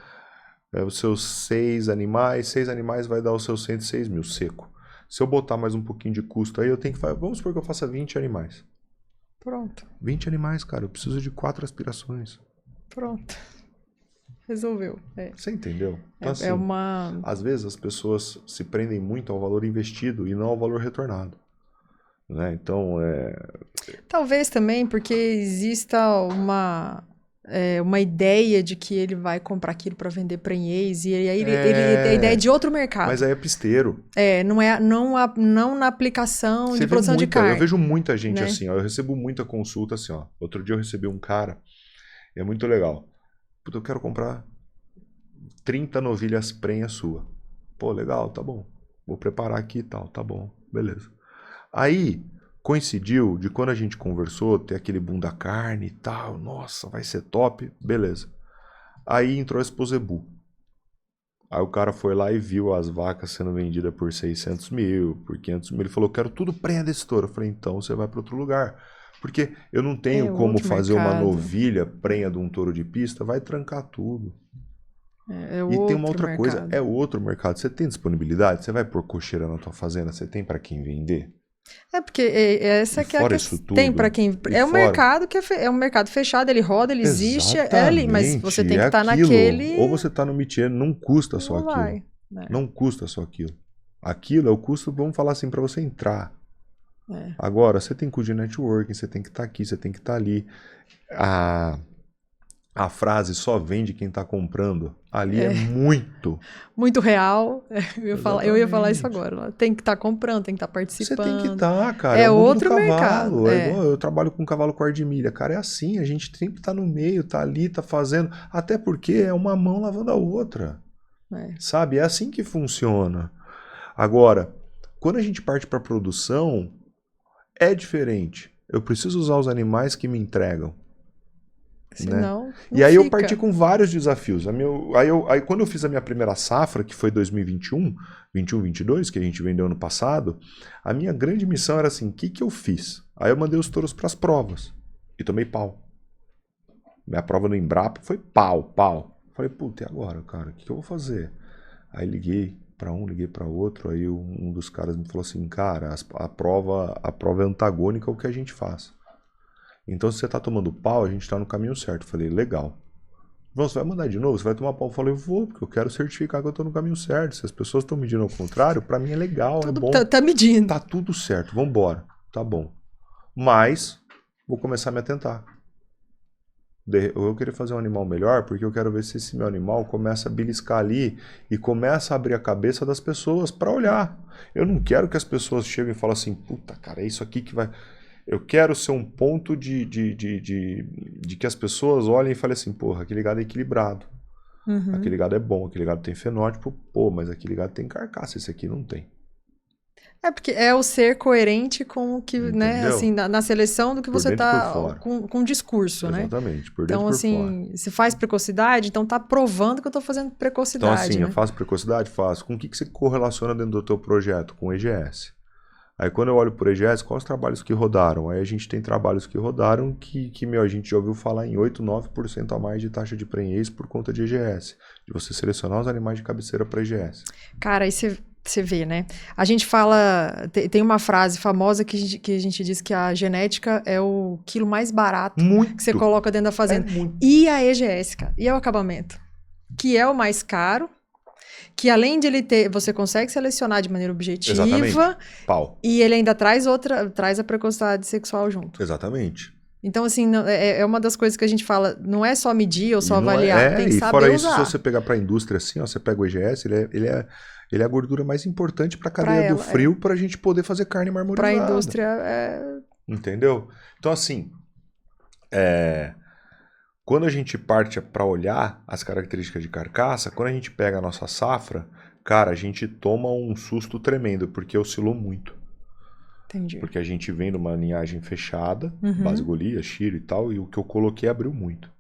os seus 6 animais. 6 animais vai dar os seus 106 mil, seco. Se eu botar mais um pouquinho de custo aí, eu tenho que fazer... Vamos supor que eu faça 20 animais.
Pronto.
20 animais, cara. Eu preciso de 4 aspirações.
Pronto. Resolveu.
Você entendeu? Então, assim, às vezes as pessoas se prendem muito ao valor investido e não ao valor retornado. Né? Então,
talvez também porque exista uma ideia de que ele vai comprar aquilo para vender prenhez e aí ele tem a ideia de outro mercado.
Mas aí é pisteiro.
Não na aplicação de produção de carne.
Eu vejo muita gente assim, ó, eu recebo muita consulta assim, ó. Outro dia eu recebi um cara, é muito legal. Puta, eu quero comprar 30 novilhas prenha sua. Pô, legal, tá bom. Vou preparar aqui e tal, tá bom, beleza. Aí, coincidiu de quando a gente conversou, ter aquele boom da carne e tal, nossa, vai ser top, beleza. Aí entrou a Esposebu. Aí o cara foi lá e viu as vacas sendo vendidas por 600 mil, por 500 mil. Ele falou, quero tudo prenha desse touro. Eu falei, então você vai para outro lugar. Porque eu não tenho
É
como
outro
fazer uma
mercado.
novilha prenha de um touro de pista, vai trancar tudo.
É
E tem uma
outro
outra coisa,
mercado.
é outro mercado. Você tem disponibilidade? Você vai pôr cocheira na tua fazenda? Você tem para quem vender?
É porque essa
E
que é a
fora isso
questão. Tem para
tudo,
quem.
e
É um
fora...
mercado que é um mercado fechado, ele roda, ele existe, é ali, mas você
Exatamente,
tem
é
que estar
aquilo. Ou
naquele
você tá no métier, não custa
e
só
não
aquilo.
vai, né?
Não custa só aquilo. Aquilo é o custo, vamos falar assim, para você entrar.
É.
Agora, você tem custo de networking, você tem que estar aqui, você tem que estar ali. A frase só vende quem está comprando. Ali é muito.
Muito real. Eu ia falar isso
Exatamente.
agora. Tem que estar comprando, tem que estar
Você tem que
participando.
estar, cara. É
É
o mundo do
outro mercado.
cavalo. É
É.
igual eu trabalho com cavalo cor de milha. Cara, é assim. A gente sempre tá no meio, tá ali, tá fazendo. Até porque é uma mão lavando a outra.
É.
Sabe? É assim que funciona. Agora, quando a gente parte para produção, é diferente. Eu preciso usar os animais que me entregam. Né?
Senão,
E
não
aí eu parti
fica.
com vários desafios. Aí quando eu fiz a minha primeira safra, que foi 2021, 21, 22, que a gente vendeu ano passado, a minha grande missão era assim, o que eu fiz? Aí eu mandei os touros para as provas e tomei pau. Minha prova no Embrapa foi pau. Falei, puta, e agora, cara? O que eu vou fazer? Aí liguei para um, liguei para outro, aí um dos caras me falou assim, cara, a prova é antagônica ao que a gente faz. Então, se você tá tomando pau, a gente tá no caminho certo. Eu falei, legal. Você vai mandar de novo? Você vai tomar pau? Eu falei, vou, porque eu quero certificar que eu tô no caminho certo. Se as pessoas estão medindo ao contrário, pra mim é legal, é
Tudo
bom.
tá medindo.
Tá tudo certo, vambora. Tá bom. Mas, vou começar a me atentar. Eu vou querer fazer um animal melhor, porque eu quero ver se esse meu animal começa a beliscar ali e começa a abrir a cabeça das pessoas pra olhar. Eu não quero que as pessoas cheguem e falem assim, puta, cara, é isso aqui que vai... Eu quero ser um ponto de que as pessoas olhem e falem assim, porra, aquele gado é equilibrado. Aquele gado é bom, aquele gado tem fenótipo, pô, mas aquele gado tem carcaça, esse aqui não tem.
É porque é o ser coerente com o que, né,
Entendeu?
assim, na seleção do que
Por
você
dentro e por
tá
fora.
com o discurso, né?
Exatamente, por dentro
Então,
e por fora.
assim, se faz precocidade, então tá provando que eu tô fazendo
Então,
precocidade,
assim, eu
né?
faço precocidade? Faço. Com o que você correlaciona dentro do teu projeto? Com o EGS. Aí, quando eu olho por EGS, quais os trabalhos que rodaram? Aí a gente tem trabalhos que rodaram meu, a gente já ouviu falar em 8, 9% a mais de taxa de prenhez por conta de EGS. De você selecionar os animais de cabeceira para EGS.
Cara, aí você vê, né? A gente fala, tem uma frase famosa que a gente diz que a genética é o quilo mais barato que você
Muito!
coloca dentro da
É
fazenda.
muito.
E a EGS, cara, e é o acabamento, que é o mais caro, que além de ele ter, você consegue selecionar de maneira objetiva.
Exatamente. Pau.
E ele ainda traz a precocidade sexual junto.
Exatamente.
Então, assim, é uma das coisas que a gente fala, não é só medir ou só
E não
avaliar, tem que
e
saber
fora isso, se
usar
você pegar para a indústria assim, ó, você pega o EGS, ele é a gordura mais importante para a
para
cadeia do
ela.
frio para a gente poder fazer carne
Para a
marmorizada.
indústria,
Entendeu? Então, assim, quando a gente parte para olhar as características de carcaça, quando a gente pega a nossa safra, cara, a gente toma um susto tremendo, porque oscilou muito.
entendi.
Porque a gente vem de uma linhagem fechada,
Uhum.
base Golias, Chiro e tal, e o que eu coloquei abriu muito.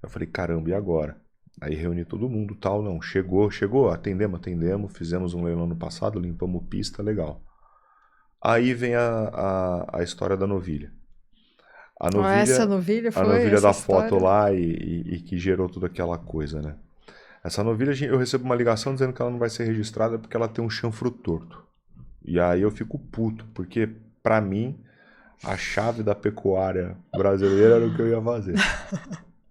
Eu falei, caramba, e agora? Aí reuni todo mundo, tal, não, chegou, atendemos, fizemos um leilão no passado, limpamos pista, legal. Aí vem a história da novilha.
Essa novilha
A
foi
novilha
essa
da
história.
foto lá e que gerou toda aquela coisa, né? Essa novilha, eu recebo uma ligação dizendo que ela não vai ser registrada porque ela tem um chanfro torto. E aí eu fico puto, porque pra mim a chave da pecuária brasileira era o que eu ia fazer.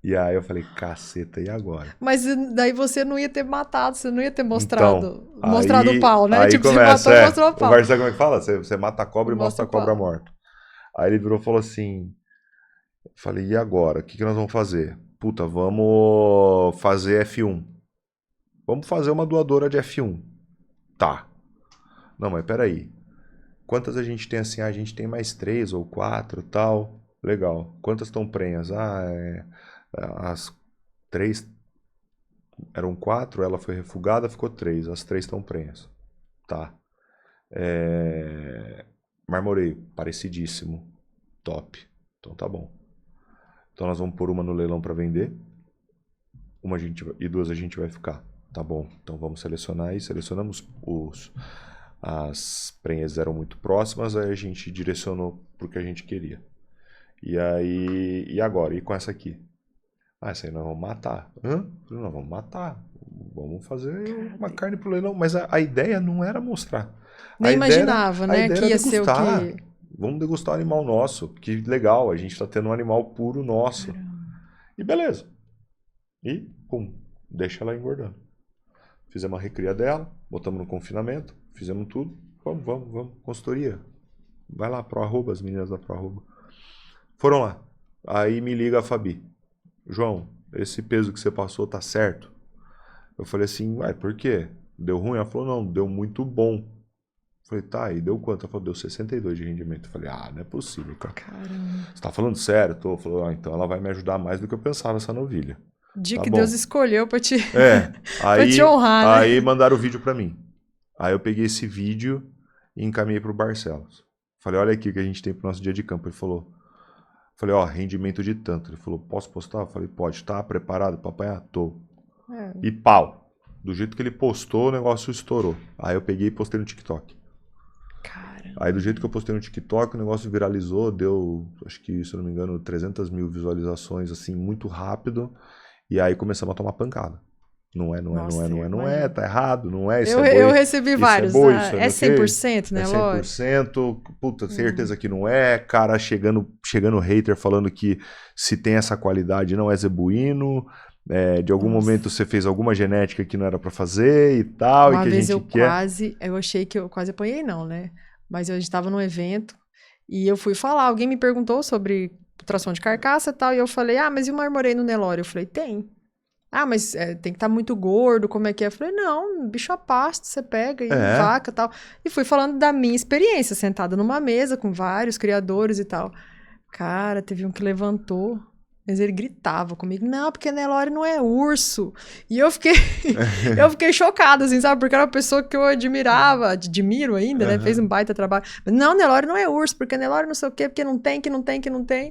E aí eu falei, caceta, e agora?
Mas daí você não ia ter matado, você não ia ter
Então,
mostrado o pau, né?
Aí
Tipo,
começa,
você matou, mostrou o
o
pau.
Marcelo, como é que fala? Você mata a cobra e mostra
Mostra
a
o
cobra
pau.
morta. Aí ele virou e falou assim, eu falei, e agora? O que nós vamos fazer? Puta, vamos fazer F1. Vamos fazer uma doadora de F1. Tá. Não, mas peraí. Quantas a gente tem assim? Ah, a gente tem mais 3 ou 4, tal. Legal. Quantas estão prenhas? As 3 eram 4, ela foi refugada, ficou 3. As 3 estão prenhas. Tá. Marmoreio, parecidíssimo. Top. Então tá bom. Então nós vamos pôr uma no leilão para vender. E 2 a gente vai ficar. tá bom, então vamos selecionar aí. Selecionamos as prenhas eram muito próximas, aí a gente direcionou pro que a gente queria. E aí, e agora? E com essa aqui? Ah, essa aí nós vamos matar. Hã? Não, vamos matar. Vamos fazer uma carne pro leilão. Mas a ideia não era mostrar.
Nem imaginava, né, que ia ser o
que... Vamos degustar o animal nosso. Que legal, a gente tá tendo um animal puro nosso. E beleza. E, pum, deixa ela engordando. Fizemos a recria dela, botamos no confinamento, fizemos tudo. Vamos. Consultoria. Vai lá, ProArroba, as meninas da ProArroba. Foram lá. Aí me liga a Fabi. João, esse peso que você passou tá certo? Eu falei assim, uai, por quê? Deu ruim? Ela falou, não, deu muito bom. Eu falei, tá, e deu quanto? Ela falou, deu 62 de rendimento. Eu falei, não é possível, cara.
Caramba.
Você tá falando sério? Tô. Falou, então ela vai me ajudar mais do que eu pensava, essa novilha.
Dia
Tá
que
bom.
Deus escolheu pra te,
pra
te honrar, né?
Aí mandaram o vídeo pra mim. Aí eu peguei esse vídeo e encaminhei pro Barcelos. Falei, olha aqui o que a gente tem pro nosso dia de campo. Ele falou, falei, ó, rendimento de tanto. Ele falou, posso postar? Eu falei, pode. Tá preparado pra apanhar? Tô. E pau. Do jeito que ele postou, o negócio estourou. Aí eu peguei e postei no TikTok.
Caramba.
Aí do jeito que eu postei no TikTok, o negócio viralizou, deu, acho que, se eu não me engano, 300 mil visualizações, assim, muito rápido. E aí começamos a tomar pancada. Não é, tá errado, não é, isso é boi.
Eu recebi vários.
É
100%, né,
Lore? É 100%, puta, certeza que não é. Cara chegando hater falando que se tem essa qualidade não é zebuíno. De algum momento você fez alguma genética que não era pra fazer e tal.
Uma
e que
vez
a gente quer.
eu achei que eu quase apanhei não, né? Mas eu estava num evento e eu fui falar, alguém me perguntou sobre tração de carcaça e tal, e eu falei, mas e o marmoreio no Nelore? Eu falei, tem. Mas tem que estar muito gordo, como é que é? Eu falei, não, bicho a pasto, você pega e vaca e tal. E fui falando da minha experiência, sentada numa mesa com vários criadores e tal. Cara, teve um que levantou, mas ele gritava comigo, não, porque Nelore não é urso. E eu fiquei chocada, assim, sabe? Porque era uma pessoa que eu admiro ainda, né? Fez um baita trabalho. Mas não, Nelore não é urso, porque Nelore não sei o quê, porque não tem.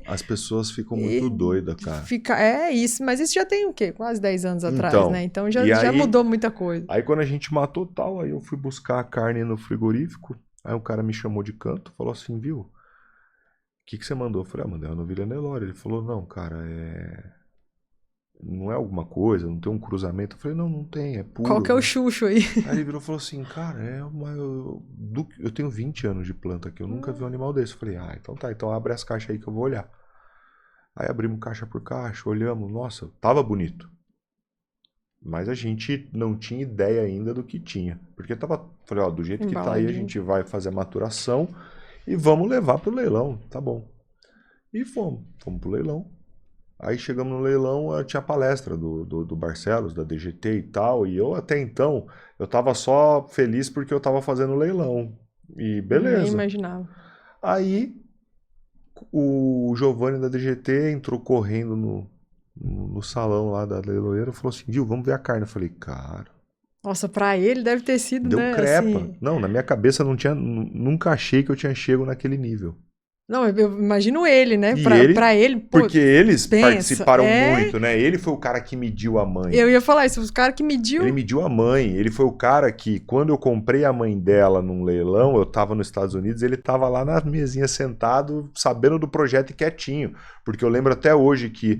As pessoas ficam muito doidas, cara.
É isso, mas isso já tem o quê? Quase 10 anos atrás, né? Então já mudou muita coisa.
Aí quando a gente matou tal, aí eu fui buscar a carne no frigorífico, aí o cara me chamou de canto, falou assim, viu? O que você mandou? Eu falei, mandei uma novilha Nelore. Ele falou, não, cara, não é alguma coisa, não tem um cruzamento. Eu falei, não tem, é puro.
Qual que é o chucho aí?
Aí ele virou e falou assim, cara, eu tenho 20 anos de planta aqui, eu nunca vi um animal desse. Eu falei, então tá, então abre as caixas aí que eu vou olhar. Aí abrimos caixa por caixa, olhamos, nossa, tava bonito. Mas a gente não tinha ideia ainda do que tinha. Porque falei, do jeito que tá aí, a gente vai fazer a maturação e vamos levar pro leilão, tá bom. E fomos pro leilão. Aí chegamos no leilão, tinha palestra do Barcelos, da DGT e tal, e eu até então, eu tava só feliz porque eu tava fazendo leilão, e beleza.
Nem imaginava.
Aí, o Giovanni da DGT entrou correndo no salão lá da leiloeira e falou assim, viu, vamos ver a carne. Eu falei, cara...
Nossa, pra ele deve ter sido,
deu crepa.
Assim...
Não, na minha cabeça nunca achei que eu tinha chego naquele nível.
Não, eu imagino ele, né? Pra ele,
porque eles participaram muito, né? Ele foi o cara que mediu a mãe.
Eu ia falar isso, o cara que mediu...
Ele mediu a mãe. Ele foi o cara que, quando eu comprei a mãe dela num leilão, eu tava nos Estados Unidos, ele tava lá na mesinha sentado, sabendo do projeto e quietinho. Porque eu lembro até hoje que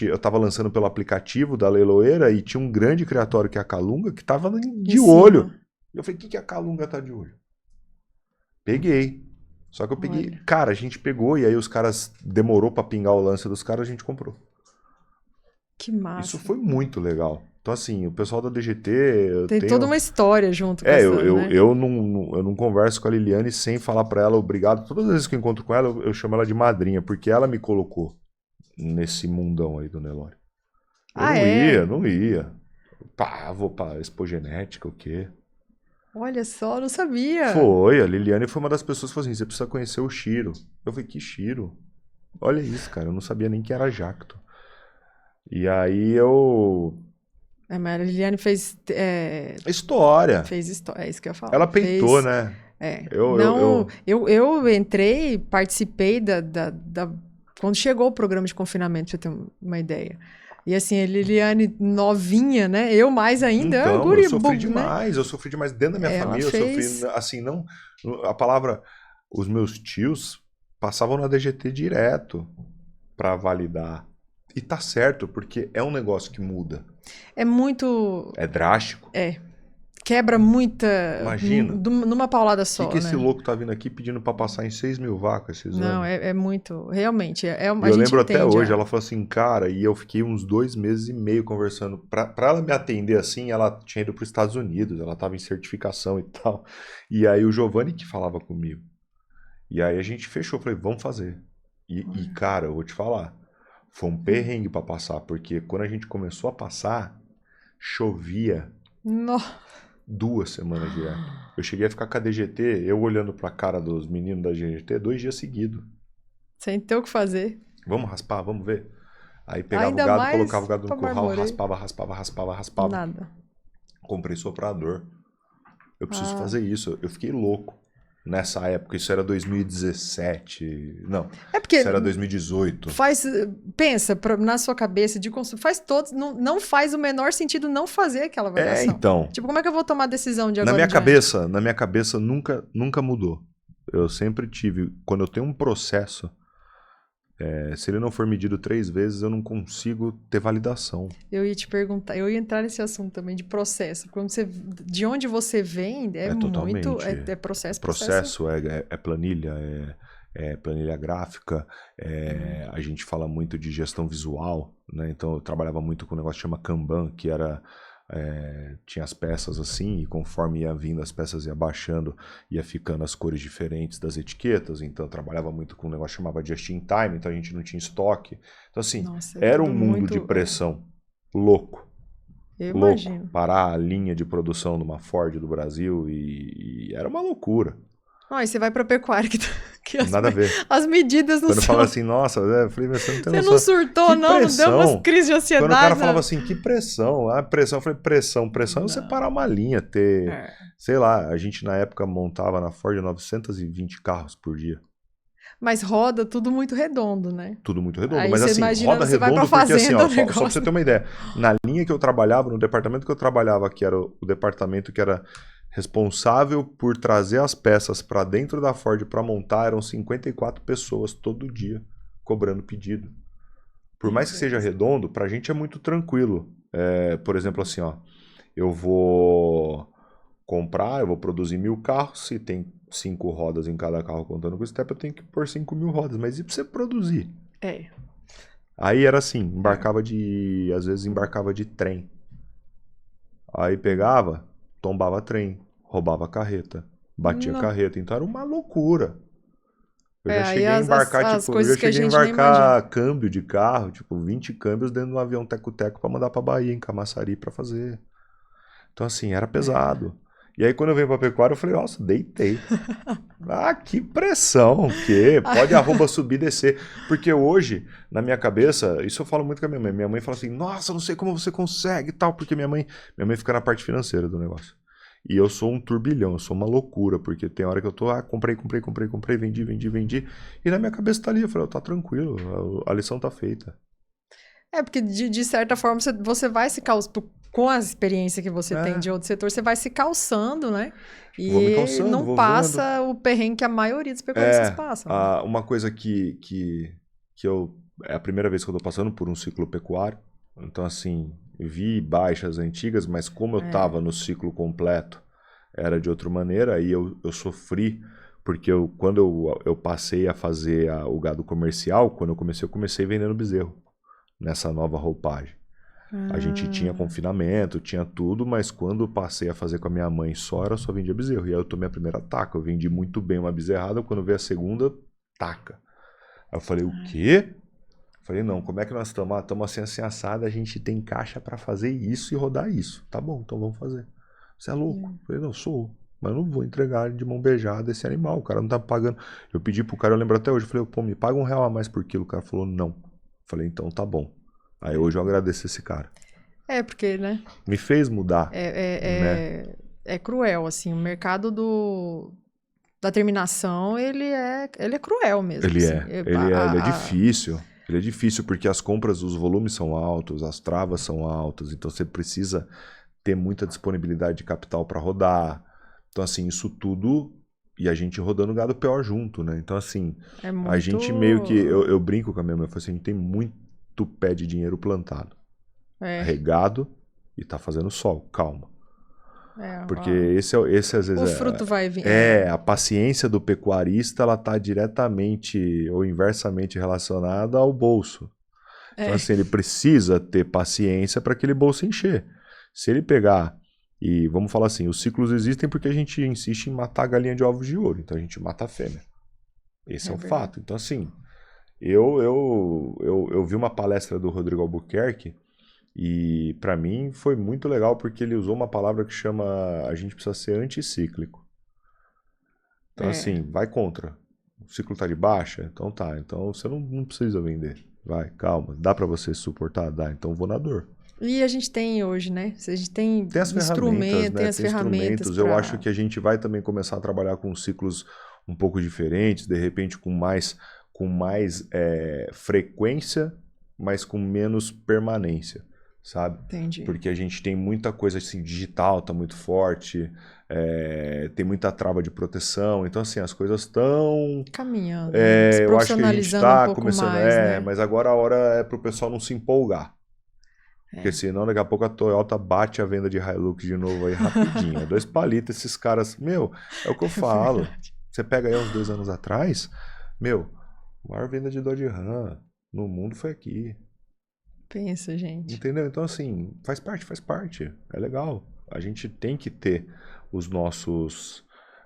eu tava lançando pelo aplicativo da leiloeira e tinha um grande criatório que é a Calunga, que tava de olho. Eu falei, o que a Calunga tá de olho? Peguei. Só que eu peguei... Olha. Cara, a gente pegou e aí os caras... Demorou pra pingar o lance dos caras, a gente comprou.
Que massa.
Isso foi muito legal. Então, assim, o pessoal da DGT...
Tem toda uma história junto com
eu não converso com a Liliane sem falar pra ela obrigado. Todas as vezes que eu encontro com ela, eu chamo ela de madrinha, porque ela me colocou nesse mundão aí do Nelore. Eu não ia. Vou pra Expo Genética, o quê?
Olha só, não sabia.
Foi, a Liliane foi uma das pessoas que falou assim, você precisa conhecer o Chiro. Eu falei, que Chiro? Olha isso, cara, eu não sabia nem que era Jacto. E aí
mas a Liliane fez...
História.
Fez história, é isso que eu ia falar.
Ela peitou, né?
Eu entrei, participei quando chegou o programa de confinamento, pra você ter uma ideia. E assim, a Liliane novinha, né? Eu mais ainda,
Então,
guri,
eu sofri
né?
demais, eu sofri demais dentro da minha
Ela
família, eu
fez.
sofri, assim, não, a palavra, os meus tios passavam na DGT direto pra validar. E tá certo, porque é um negócio que muda.
É muito...
É drástico.
Quebra muita...
Imagina.
Numa paulada
O
só,
que esse
né?
louco tá vindo aqui pedindo pra passar em 6 mil vacas esse
Não,
exame?
é muito... Realmente,
E
a
eu
gente
lembro até
entende.
hoje, ela falou assim, cara, e eu fiquei uns 2 meses e meio conversando. Pra ela me atender assim, ela tinha ido para os Estados Unidos, ela tava em certificação e tal. E aí o Giovanni que falava comigo. E aí a gente fechou, falei, vamos fazer. E cara, eu vou te falar, foi um perrengue pra passar, porque quando a gente começou a passar, chovia
No...
2 semanas direto. Eu cheguei a ficar com a DGT, eu olhando pra cara dos meninos da DGT, 2 dias seguidos.
Sem ter o que fazer.
Vamos raspar, vamos ver. Aí pegava
Ainda
o gado,
mais
colocava o gado no
pra
curral,
marmoreio.
raspava.
Nada.
Comprei soprador. Eu preciso
Ah.
fazer isso. Eu fiquei louco nessa época. Isso era 2017. Não,
É porque
isso era 2018.
pensa na sua cabeça de consumo, faz todos, não faz o menor sentido não fazer aquela avaliação.
Então.
Tipo, como é que eu vou tomar a decisão de agora
Na minha cabeça nunca mudou. Eu sempre tive, quando eu tenho um processo, se ele não for medido 3 vezes, eu não consigo ter validação.
Eu ia te perguntar, eu ia entrar nesse assunto também de processo. Quando de onde você vem,
Totalmente.
muito. É processo.
Processo é planilha, é planilha gráfica, a gente fala muito de gestão visual, né? Então eu trabalhava muito com um negócio que chama Kanban, que era... tinha as peças assim, e conforme ia vindo as peças ia baixando, ia ficando as cores diferentes das etiquetas. Então eu trabalhava muito com um negócio que chamava Just in Time, então a gente não tinha estoque. Então assim, era um mundo de pressão louco.
Eu
louco.
Imagino.
Parar a linha de produção de uma Ford do Brasil e era uma loucura.
E você vai pra pecuária que
Nada a ver.
As medidas não
Quando
são...
eu falo assim, nossa, eu falei, você não tem noção.
Você não surtou, não deu umas crises de ansiedade.
Quando o cara falava assim, que pressão? Pressão, eu falei, pressão é você parar uma linha, ter, sei lá, a gente na época montava na Ford 920 carros por dia.
Mas roda tudo muito redondo, né?
Tudo muito redondo,
Aí
mas assim, roda redondo porque assim, ó, só pra você ter uma ideia, na linha que eu trabalhava, no departamento que eu trabalhava, que era o departamento que era responsável por trazer as peças para dentro da Ford para montar, eram 54 pessoas todo dia cobrando pedido. Por mais que seja redondo, pra gente é muito tranquilo. Por exemplo, assim, ó, eu vou produzir 1000 carros, se tem 5 rodas em cada carro contando com o step, eu tenho que pôr 5.000 rodas, mas e pra você produzir? Aí era assim, às vezes embarcava de trem. Aí pegava, tombava trem, roubava carreta, batia carreta, então era uma loucura. Eu já cheguei a embarcar, câmbio de carro, tipo 20 câmbios dentro de um avião teco-teco pra mandar pra Bahia, em Camaçari, pra fazer. Então assim, era pesado. E aí quando eu venho pra pecuária, eu falei, nossa, deitei. Que pressão, que pode arroba subir e descer. Porque hoje, na minha cabeça, isso eu falo muito com a minha mãe. Minha mãe fala assim, nossa, não sei como você consegue e tal, porque minha mãe fica na parte financeira do negócio. E eu sou um turbilhão, eu sou uma loucura, porque tem hora que eu tô, comprei, vendi. E na minha cabeça tá ali, eu falei, tá tranquilo, a lição tá feita.
Porque de certa forma você vai se com a experiência que você tem de outro setor, você vai se calçando, né? E
vou me calçando,
não passa o perrengue que a maioria dos pecuaristas passam.
Uma coisa que eu... É a primeira vez que eu tô passando por um ciclo pecuário. Então, assim, vi baixas antigas, mas como eu tava no ciclo completo, era de outra maneira. Aí eu sofri, porque quando eu passei a fazer o gado comercial, quando eu comecei vendendo bezerro, nessa nova roupagem. A gente tinha confinamento, tinha tudo, mas quando eu passei a fazer com a minha mãe só vendia bezerro. E aí eu tomei a primeira taca, eu vendi muito bem uma bezerrada, quando veio a segunda, taca. Aí eu falei, o quê? Falei, não, como é que nós estamos? Estamos assim assado, a gente tem caixa para fazer isso e rodar isso. Tá bom, então vamos fazer. Você é louco? Falei, não, sou. Mas eu não vou entregar de mão beijada esse animal, o cara não tá pagando. Eu pedi pro cara, eu lembro até hoje, eu falei, pô, me paga R$1 a mais por quilo. O cara falou, não. Falei, então tá bom. Aí hoje eu agradeço esse cara.
Porque, né?
Me fez mudar.
É cruel, assim, o mercado da terminação, ele é cruel mesmo.
Ele
assim.
ele é difícil. Ele é difícil porque as compras, os volumes são altos, as travas são altas, então você precisa ter muita disponibilidade de capital para rodar. Então, assim, isso tudo, e a gente rodando gado PO junto, né? Então, assim,
É
a
muito.
gente meio que, eu brinco com a minha mãe, eu falo assim, a gente tem muito pé de dinheiro plantado, regado e tá fazendo sol, calma. Porque esse às vezes
o fruto vai vir.
a paciência do pecuarista, ela tá diretamente ou inversamente relacionada ao bolso. Então, assim, ele precisa ter paciência para aquele bolso encher. Se ele pegar, e vamos falar assim, os ciclos existem porque a gente insiste em matar a galinha de ovos de ouro, então a gente mata a fêmea. Esse é o fato. Então, assim, eu vi uma palestra do Rodrigo Albuquerque, e para mim foi muito legal porque ele usou uma palavra que chama a gente precisa ser anticíclico. Então assim, vai contra. O ciclo tá de baixa? Então tá. Então você não precisa vender. Vai, calma. Dá para você suportar? Dá. Então vou na dor.
E a gente tem hoje, né? A gente tem
as
instrumentos,
né?
tem as ferramentas.
Eu acho que a gente vai também começar a trabalhar com ciclos um pouco diferentes, de repente com mais frequência, mas com menos permanência. Sabe?
Entendi.
Porque a gente tem muita coisa assim, digital, tá muito forte, tem muita trava de proteção, então assim, as coisas estão
caminhando,
eu acho que a gente está começando,
mais, né?
Mas agora a hora é pro pessoal não se empolgar. Porque senão daqui a pouco a Toyota bate a venda de Hilux de novo aí rapidinho. 2 palitos, esses caras, é o que eu falo. Você pega aí uns 2 anos atrás, a maior venda de Dodge Ram no mundo foi aqui.
Pensa, gente.
Entendeu? Então, assim, faz parte. É legal. A gente tem que ter os nossos,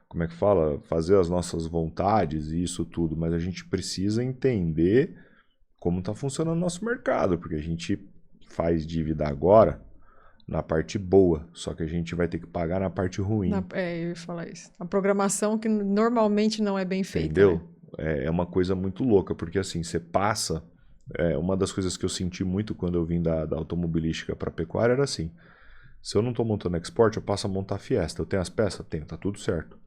como é que fala? Fazer as nossas vontades e isso tudo, mas a gente precisa entender como está funcionando o nosso mercado, porque a gente faz dívida agora na parte boa, só que a gente vai ter que pagar na parte ruim.
Eu ia falar isso. A programação que normalmente não é bem feita.
Entendeu?
Né?
É uma coisa muito louca, porque assim, você passa... uma das coisas que eu senti muito quando eu vim da automobilística para pecuária era assim, se eu não estou montando export, eu passo a montar Fiesta. Eu tenho as peças? Tenho, tá tudo certo.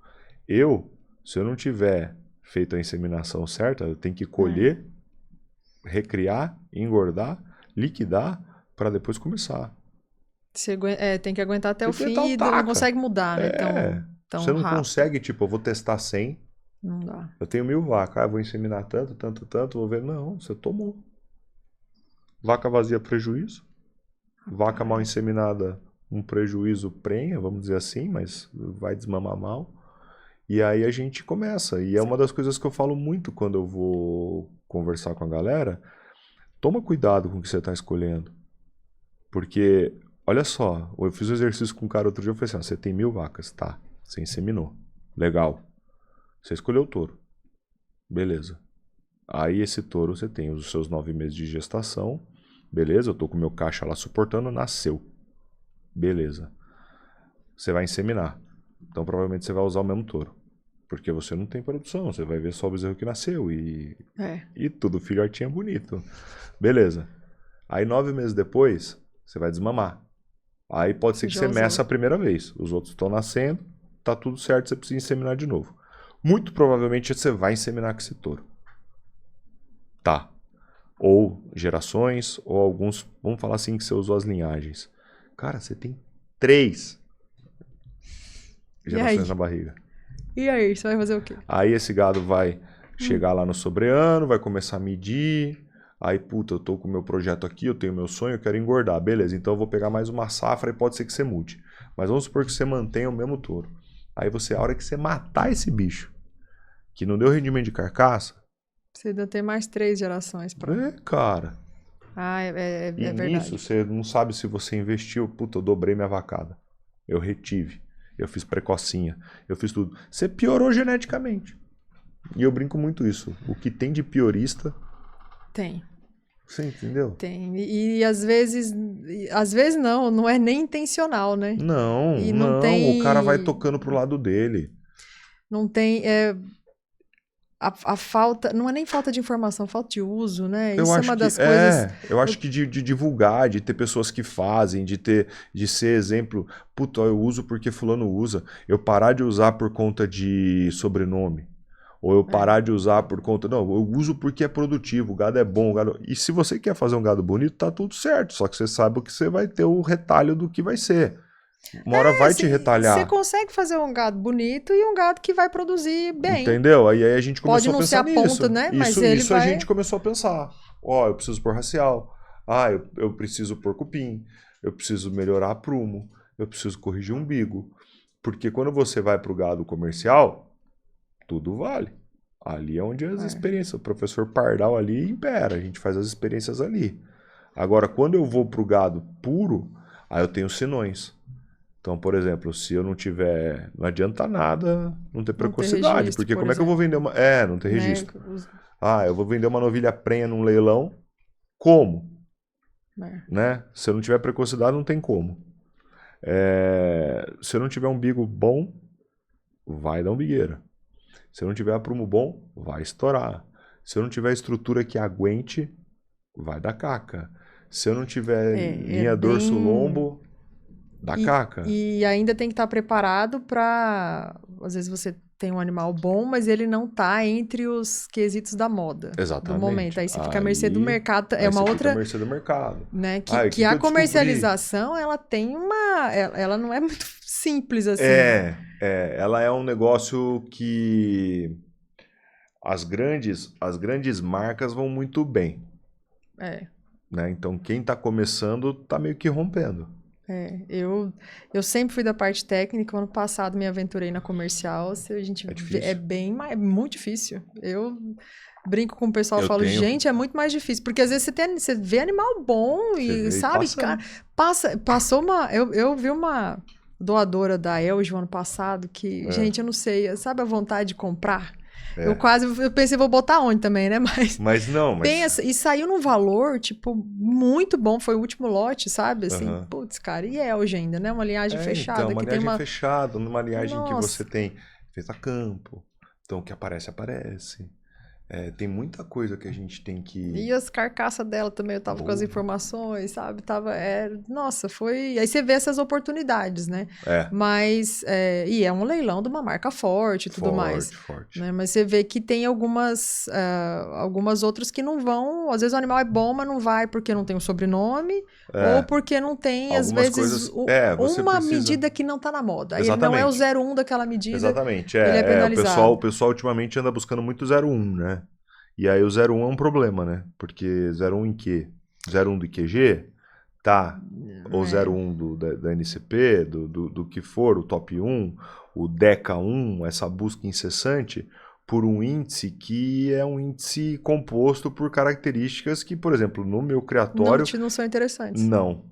Se eu não tiver feito a inseminação certa, eu tenho que colher, recriar, engordar, liquidar para depois começar.
Tem que aguentar até o fim e não consegue mudar, né? Tão
você não
rápido.
consegue, tipo, eu vou testar 100.
Não dá.
Eu tenho 1000 vacas, eu vou inseminar tanto, vou ver. Não, você tomou. Vaca vazia, prejuízo. Vaca mal inseminada, um prejuízo prenha, vamos dizer assim, mas vai desmamar mal. E aí a gente começa. E é uma das coisas que eu falo muito quando eu vou conversar com a galera. Toma cuidado com o que você está escolhendo. Porque, olha só, eu fiz um exercício com um cara outro dia, eu falei assim, você tem 1000 vacas, tá, você inseminou, legal. Você escolheu o touro. Beleza. Aí esse touro você tem os seus 9 meses de gestação. Beleza, eu tô com o meu caixa lá suportando, nasceu. Beleza. Você vai inseminar. Então provavelmente você vai usar o mesmo touro. Porque você não tem produção, você vai ver só o bezerro que nasceu e tudo filhotinho bonito. Beleza. Aí 9 meses depois, você vai desmamar. Aí pode ser que você meça a primeira vez. Os outros estão nascendo, tá tudo certo, você precisa inseminar de novo. Muito provavelmente você vai inseminar com esse touro. Tá. Ou gerações, ou alguns, vamos falar assim que você usou as linhagens. Cara, você tem 3 gerações na barriga.
E aí, você vai fazer o quê?
Aí esse gado vai chegar lá no sobreano, vai começar a medir. Aí, puta, eu tô com o meu projeto aqui, eu tenho meu sonho, eu quero engordar. Beleza, então eu vou pegar mais uma safra e pode ser que você mude. Mas vamos supor que você mantenha o mesmo touro. Aí você, a hora que você matar esse bicho, que não deu rendimento de carcaça...
Você ainda tem mais 3 gerações pra...
cara.
É verdade.
Nisso, você não sabe se você investiu. Puta, eu dobrei minha vacada. Eu retive. Eu fiz precocinha. Eu fiz tudo. Você piorou geneticamente. E eu brinco muito isso. O que tem de piorista...
Tem.
Você entendeu?
Tem. E às vezes não é nem intencional, né?
Não,
e
não.
Tem...
O cara vai tocando pro lado dele.
Não tem... A falta... Não é nem falta de informação, falta de uso, né? Isso é uma das coisas...
Eu acho que de divulgar, de ter pessoas que fazem, de ser exemplo. Puta, eu uso porque fulano usa. Eu parar de usar por conta de sobrenome. Ou eu parar de usar por conta... Não, eu uso porque é produtivo, o gado é bom. O gado... E se você quer fazer um gado bonito, tá tudo certo. Só que você sabe que você vai ter o retalho do que vai ser. Uma hora vai te retalhar.
Você consegue fazer um gado bonito e um gado que vai produzir bem.
Entendeu? Aí a gente
Pode
começou
não
a
ser
pensar
a ponta,
nisso.
né? Mas ele
Isso
vai...
a gente começou a pensar. Ó, eu preciso pôr racial. Ah, eu preciso pôr cupim. Eu preciso melhorar prumo. Eu preciso corrigir umbigo. Porque quando você vai para o gado comercial, tudo vale. Ali é onde as experiências... O professor Pardal ali impera. A gente faz as experiências ali. Agora, quando eu vou para o gado puro, aí eu tenho senões. Então, por exemplo, se eu não tiver... Não adianta nada não ter precocidade.
registro,
porque
por
como é que eu vou vender uma... não ter registro. Ah, eu vou vender uma novilha prenha num leilão. Como? Né? Se eu não tiver precocidade, não tem como. Se eu não tiver um umbigo bom, vai dar umbigueira. Se eu não tiver aprumo bom, vai estourar. Se eu não tiver estrutura que aguente, vai dar caca. Se eu não tiver linha dorso-lombo, dá caca.
E ainda tem que estar preparado para... Às vezes você tem um animal bom, mas ele não está entre os quesitos da moda.
Exatamente.
Do momento. Aí você fica à mercê do mercado. É uma outra...
Fica à mercê do mercado.
Né? Que a comercialização, ela tem uma... Ela não é muito simples assim.
Ela é um negócio que as grandes marcas vão muito bem. Né? Então, quem está começando está meio que rompendo.
Eu sempre fui da parte técnica. Ano passado me aventurei na comercial. A gente é muito difícil. Eu brinco com o pessoal e falo, gente, é muito mais difícil. Porque às vezes você vê animal bom e sabe, cara, passou uma... Eu vi uma doadora da Elge ano passado que, gente, eu não sei, sabe a vontade de comprar? Eu pensei, vou botar onde também, né?
Mas não,
e saiu num valor, tipo, muito bom. Foi o último lote, sabe? Assim, putz, cara, e Elge ainda, né? Uma linhagem fechada.
Então, uma
que
linhagem
tem
fechada, numa linhagem que você tem feito a campo. Então, o que aparece, aparece. Tem muita coisa que a gente tem que...
E as carcaças dela também, eu tava com as informações, sabe? Nossa, foi... Aí você vê essas oportunidades, né? Mas... E é um leilão de uma marca forte e tudo mais.
Forte.
Né? Mas você vê que tem algumas outras que não vão... Às vezes o animal é bom, mas não vai porque não tem o sobrenome. Ou porque não tem, às vezes, uma medida que não tá na moda. Aí ele não é o 01 daquela medida.
Exatamente.
Ele é penalizado.
O pessoal ultimamente anda buscando muito 01, né? E aí o 01 é um problema, né? Porque 01 em quê? 01 do IQG? Tá. Ou 01 da NCP, do que for, o top 1, o DECA 1, essa busca incessante por um índice que é um índice composto por características que, por exemplo, no meu criatório...
Não são interessantes.
Não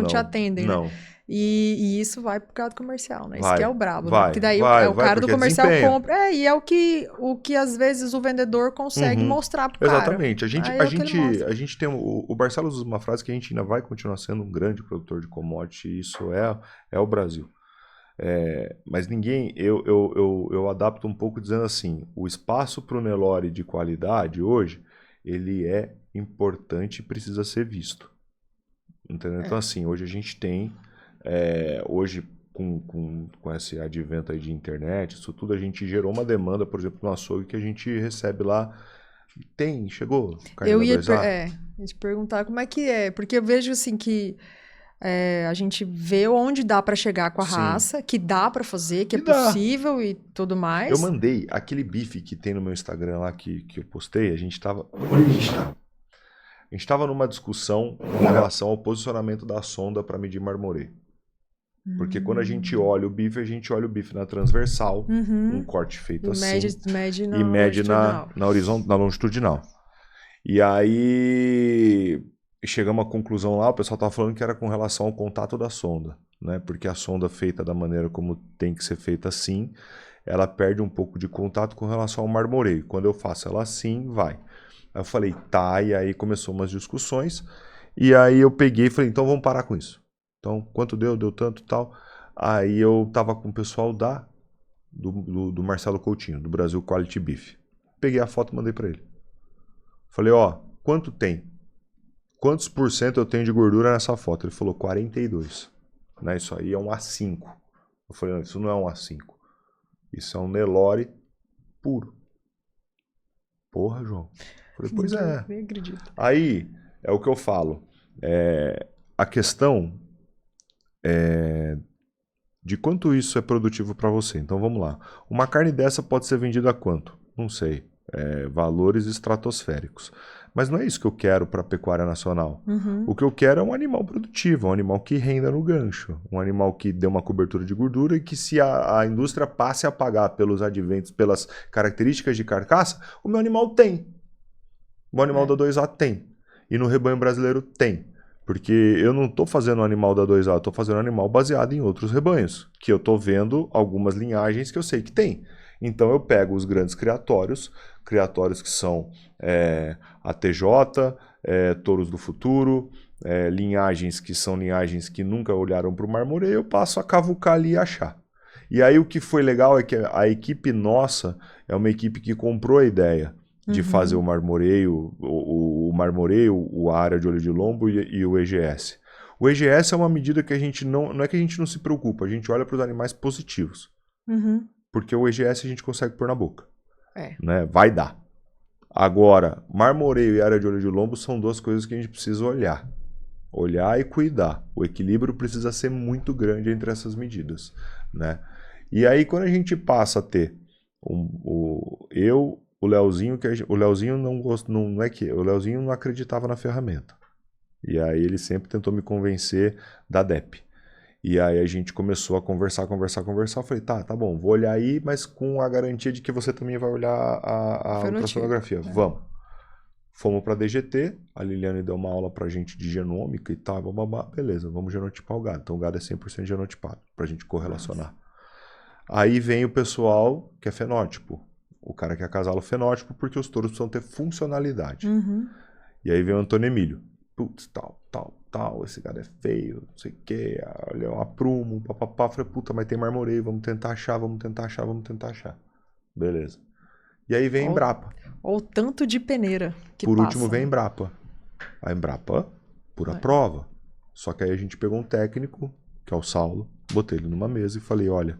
te atendem,
não.
Né? E isso vai pro gado comercial, né? Isso que é o brabo, né?
Porque
daí o cara do comercial compra. E é o que às vezes o vendedor consegue mostrar pro cara.
Exatamente. A gente tem... O Barcelos usa uma frase que a gente ainda vai continuar sendo um grande produtor de commodity, e isso é o Brasil. Mas ninguém... Eu adapto um pouco dizendo assim, o espaço pro Nelore de qualidade hoje, ele é importante e precisa ser visto. Entendeu? Então assim, hoje a gente tem... hoje, com esse advento aí de internet, isso tudo, a gente gerou uma demanda, por exemplo, no açougue que a gente recebe lá. Chegou?
Eu ia te perguntar como é que é, porque eu vejo assim que a gente vê onde dá para chegar com a raça, que dá para fazer, que é possível e tudo mais.
Eu mandei aquele bife que tem no meu Instagram lá que eu postei, a gente tava... A gente estava numa discussão com relação ao posicionamento da sonda para medir marmoreio. Porque quando a gente olha o bife na transversal, um corte feito assim.
E mede
na longitudinal. E aí chegamos à conclusão lá, o pessoal estava falando que era com relação ao contato da sonda. Né? Porque a sonda feita da maneira como tem que ser feita assim, ela perde um pouco de contato com relação ao marmoreio. Quando eu faço ela assim, vai. Aí eu falei, e aí começou umas discussões, e aí eu peguei e falei, então vamos parar com isso. Então, quanto deu? Deu tanto e tal. Aí eu tava com o pessoal do Marcelo Coutinho, do Brasil Quality Beef. Peguei a foto e mandei pra ele. Falei, quanto tem? Quantos % eu tenho de gordura nessa foto? Ele falou, 42. Né? Isso aí é um A5. Eu falei, não, isso não é um A5. Isso é um Nelore puro. Porra, João. Falei, pois é.
Nem acredito.
Aí, é o que eu falo. A questão de quanto isso é produtivo para você. Então, vamos lá. Uma carne dessa pode ser vendida a quanto? Não sei. Valores estratosféricos. Mas não é isso que eu quero para a pecuária nacional.
Uhum.
O que eu quero é um animal produtivo, um animal que renda no gancho, um animal que dê uma cobertura de gordura e que se a indústria passe a pagar pelos adventos, pelas características de carcaça, o meu animal tem. O animal da 2A tem. E no rebanho brasileiro tem. Porque eu não estou fazendo um animal da 2A, eu estou fazendo um animal baseado em outros rebanhos, que eu estou vendo algumas linhagens que eu sei que tem. Então eu pego os grandes criatórios que são ATJ, touros do futuro, linhagens que são linhagens que nunca olharam para o marmoreio, eu passo a cavucar ali e achar. E aí o que foi legal é que a equipe nossa é uma equipe que comprou a ideia de fazer o marmoreio, a área de olho de lombo e o EGS. O EGS é uma medida que a gente não é que a gente não se preocupa, a gente olha para os animais positivos.
Uhum.
Porque o EGS a gente consegue pôr na boca. Né? Vai dar. Agora, marmoreio e área de olho de lombo são duas coisas que a gente precisa olhar. Olhar e cuidar. O equilíbrio precisa ser muito grande entre essas medidas. Né? E aí, quando a gente passa a ter o Leozinho, o Leozinho não é que o Leozinho não acreditava na ferramenta. E aí ele sempre tentou me convencer da DEP. E aí a gente começou a conversar. Eu falei, tá bom, vou olhar aí, mas com a garantia de que você também vai olhar a ultrassonografia. Vamos. Fomos para a DGT, a Liliane deu uma aula pra gente de genômica e tal, beleza, vamos genotipar o gado. Então o gado é 100% genotipado, pra gente correlacionar. Aí vem o pessoal que é fenótipo. O cara que é casalo fenótipo, porque os touros precisam ter funcionalidade.
Uhum.
E aí vem o Antônio Emílio. Putz, tal, esse gado é feio, não sei o que, olha, um aprumo, papapá. Falei, puta, mas tem marmoreio, vamos tentar achar. Beleza. E aí vem a Embrapa.
Ou tanto de peneira que
Por
passa.
último vem a Embrapa. A Embrapa, pura prova. Só que aí a gente pegou um técnico, que é o Saulo, botei ele numa mesa e falei, olha,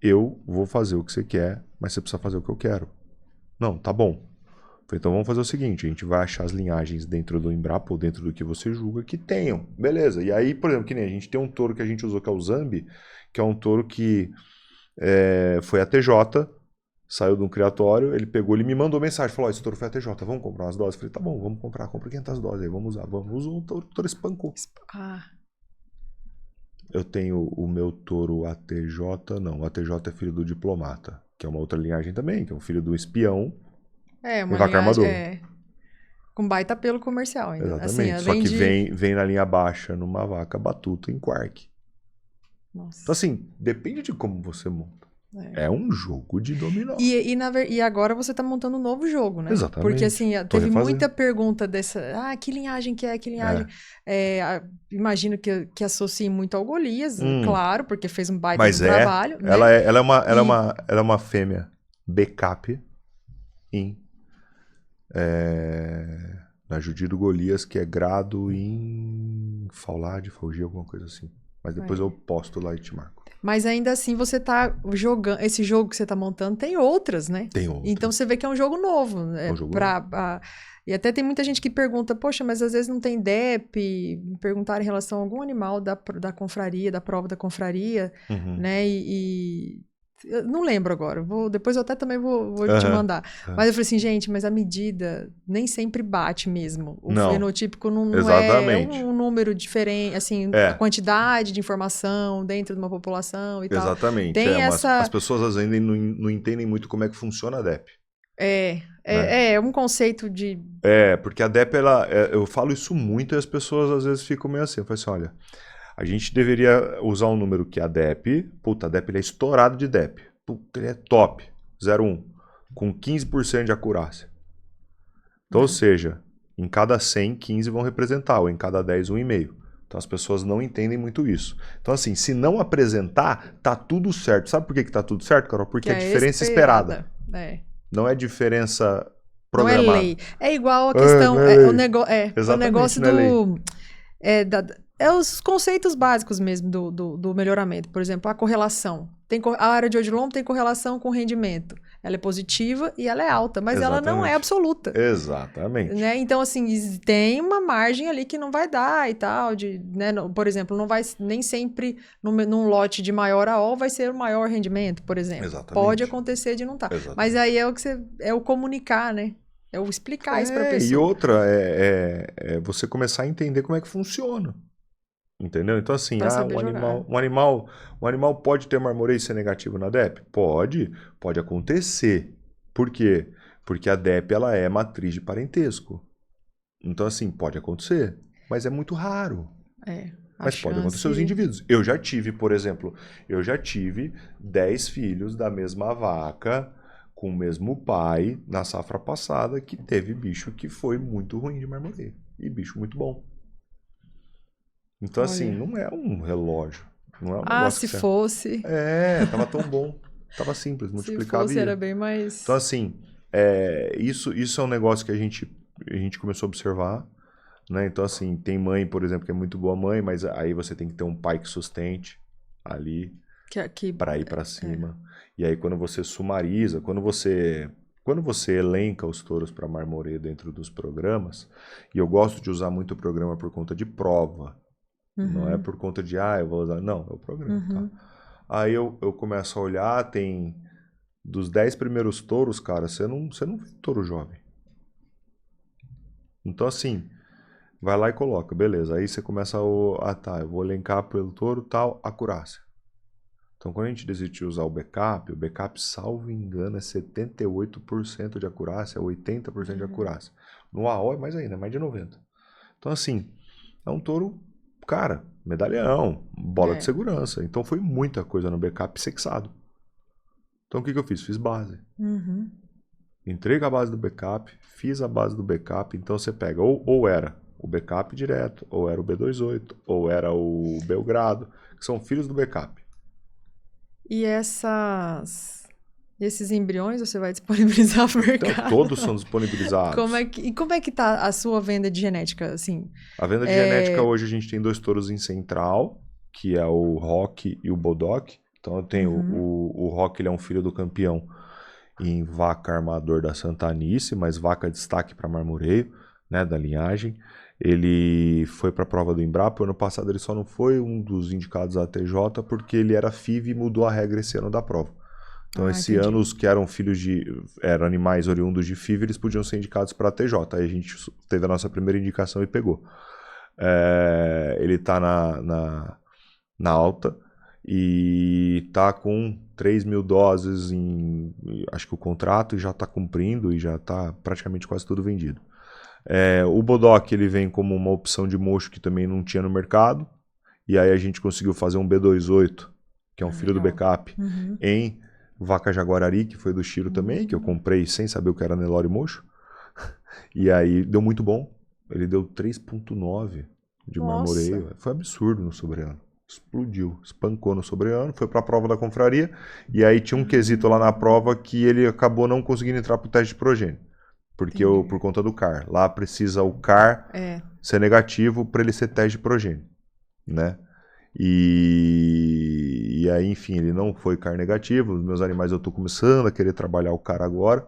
eu vou fazer o que você quer, mas você precisa fazer o que eu quero. Não, tá bom. Então vamos fazer o seguinte, a gente vai achar as linhagens dentro do Embrapa ou dentro do que você julga que tenham. Beleza. E aí, por exemplo, que nem a gente tem um touro que a gente usou que é o Zambi, que é um touro que foi a TJ, saiu de um criatório, ele me mandou mensagem, falou, esse touro foi a TJ, vamos comprar umas doses? Eu falei, tá bom, vamos compra 500 doses aí, vamos usar. Usou, o touro espancou. Eu tenho o meu touro ATJ, não, o ATJ é filho do diplomata, que é uma outra linhagem também, que é um filho do espião.
Uma vaca armadura. Com baita pelo comercial ainda.
Exatamente,
assim,
só que vem na linha baixa numa vaca batuta em quark.
Nossa.
Então assim, depende de como você monta. É um jogo de dominó.
E agora você tá montando um novo jogo, né?
Exatamente.
Porque assim, teve muita pergunta dessa... que linhagem que é? Que linhagem? Imagino que associe muito ao Golias, claro, porque fez um baita trabalho. Né?
Ela é uma fêmea backup na Judia do Golias, que é grado em Faulade, Faugia, alguma coisa assim. Mas depois eu posto lá e te marco.
Mas ainda assim você tá jogando... Esse jogo que você tá montando tem outras, né?
Tem outras.
Então você vê que é um jogo novo. E até tem muita gente que pergunta, poxa, mas às vezes não tem DEP. Me perguntaram em relação a algum animal da confraria, da prova da confraria, né? Eu não lembro agora, depois eu até também vou te mandar. Mas eu falei assim, gente, mas a medida nem sempre bate mesmo. O fenotípico não é um número diferente, assim, a quantidade de informação dentro de uma população e tal.
Exatamente. As pessoas às vezes não entendem muito como é que funciona a DEP.
É um conceito de...
porque a DEP, eu falo isso muito e as pessoas às vezes ficam meio assim. Eu falo assim, olha... A gente deveria usar um número que a DEP... Puta, a DEP ele é estourado de DEP. Puta, ele é top. 0,1. Com 15% de acurácia. Então, ou seja, em cada 100, 15 vão representar. Ou em cada 10, 1,5. Então, as pessoas não entendem muito isso. Então, assim, se não apresentar, tá tudo certo. Sabe por que tá tudo certo, Carol? Porque é diferença esperada. Não é diferença programada.
Não é lei. É igual a questão... o negócio do... os conceitos básicos mesmo do melhoramento. Por exemplo, a correlação. A área de olho de lombo tem correlação com o rendimento. ela é positiva e ela é alta, mas ela não é absoluta.
Exatamente.
Né? Então, assim, tem uma margem ali que não vai dar e tal, né? Por exemplo, não vai nem sempre num lote de maior AO vai ser o maior rendimento, por exemplo.
Exatamente.
Pode acontecer de não estar. Mas aí é o comunicar, né? É o explicar isso para a pessoa.
E outra é você começar a entender como é que funciona. Entendeu? Então, assim, um animal pode ter marmoreio e ser negativo na DEP? Pode acontecer. Por quê? Porque a DEP ela é matriz de parentesco. Então, assim, pode acontecer, mas é muito raro. Mas pode acontecer os indivíduos. Eu já tive, por exemplo, 10 filhos da mesma vaca, com o mesmo pai, na safra passada, que teve bicho que foi muito ruim de marmoreio. E bicho muito bom. Então, assim, não é um relógio. Não é um negócio
se fosse.
Tava tão bom. Tava simples, multiplicava.
Se fosse, era bem mais.
Então, assim, isso é um negócio que a gente começou a observar. Né? Então, assim, tem mãe, por exemplo, que é muito boa mãe, mas aí você tem que ter um pai que sustente ali para ir para cima. E aí, quando você sumariza, quando você elenca os touros para marmoreio dentro dos programas, e eu gosto de usar muito o programa por conta de prova. Não é por conta de, eu vou usar. Não, é o programa, tá? Aí eu começo a olhar, tem dos 10 primeiros touros, cara, você não vê touro jovem. Então, assim, vai lá e coloca, beleza. Aí você começa eu vou elencar pelo touro tal, acurácia. Então, quando a gente decidiu usar o backup, salvo engano, é 78% de acurácia, 80% de acurácia. No AO é mais ainda, mais de 90%. Então, assim, é um touro, cara, medalhão, bola de segurança. Então, foi muita coisa no backup sexado. Então, o que eu fiz? Fiz base. Entrei com a base do backup, fiz a base do backup. Então, você pega, ou era o backup direto, ou era o B28, ou era o Belgrado, que são filhos do backup.
E esses embriões você vai disponibilizar para o mercado?
Então, todos são disponibilizados.
Como é que tá a sua venda de genética, assim?
A venda de genética, hoje a gente tem 2 touros em central, que é o Rock e o Bodoc. Então, eu tenho o Rock, ele é um filho do campeão em vaca armador da Santanice, mas vaca destaque para marmoreio, né, da linhagem. Ele foi para a prova do Embrapa. Ano passado ele só não foi um dos indicados à TJ porque ele era FIV e mudou a regra esse ano da prova. Então, esse ano, os que eram eram animais oriundos de FIV, eles podiam ser indicados para a TJ. Aí a gente teve a nossa primeira indicação e pegou. Ele está na alta e está com 3.000 doses acho que o contrato, e já está cumprindo e já está praticamente quase tudo vendido. O Bodoc, ele vem como uma opção de mocho que também não tinha no mercado, e aí a gente conseguiu fazer um B28, que é um filho do backup, em vaca jaguarari, que foi do Chiro também, que eu comprei sem saber o que era Nelore mocho, e aí deu muito bom. Ele deu 3.9 de marmoreio, foi absurdo no sobreano. Explodiu, espancou no sobreano, foi para a prova da confraria, e aí tinha um quesito lá na prova que ele acabou não conseguindo entrar para o teste de progênio. Porque por conta do CAR. Lá precisa o CAR ser negativo para ele ser teste de progênio, né? E aí, enfim, ele não foi CAR negativo. Os meus animais eu estou começando a querer trabalhar o CAR agora.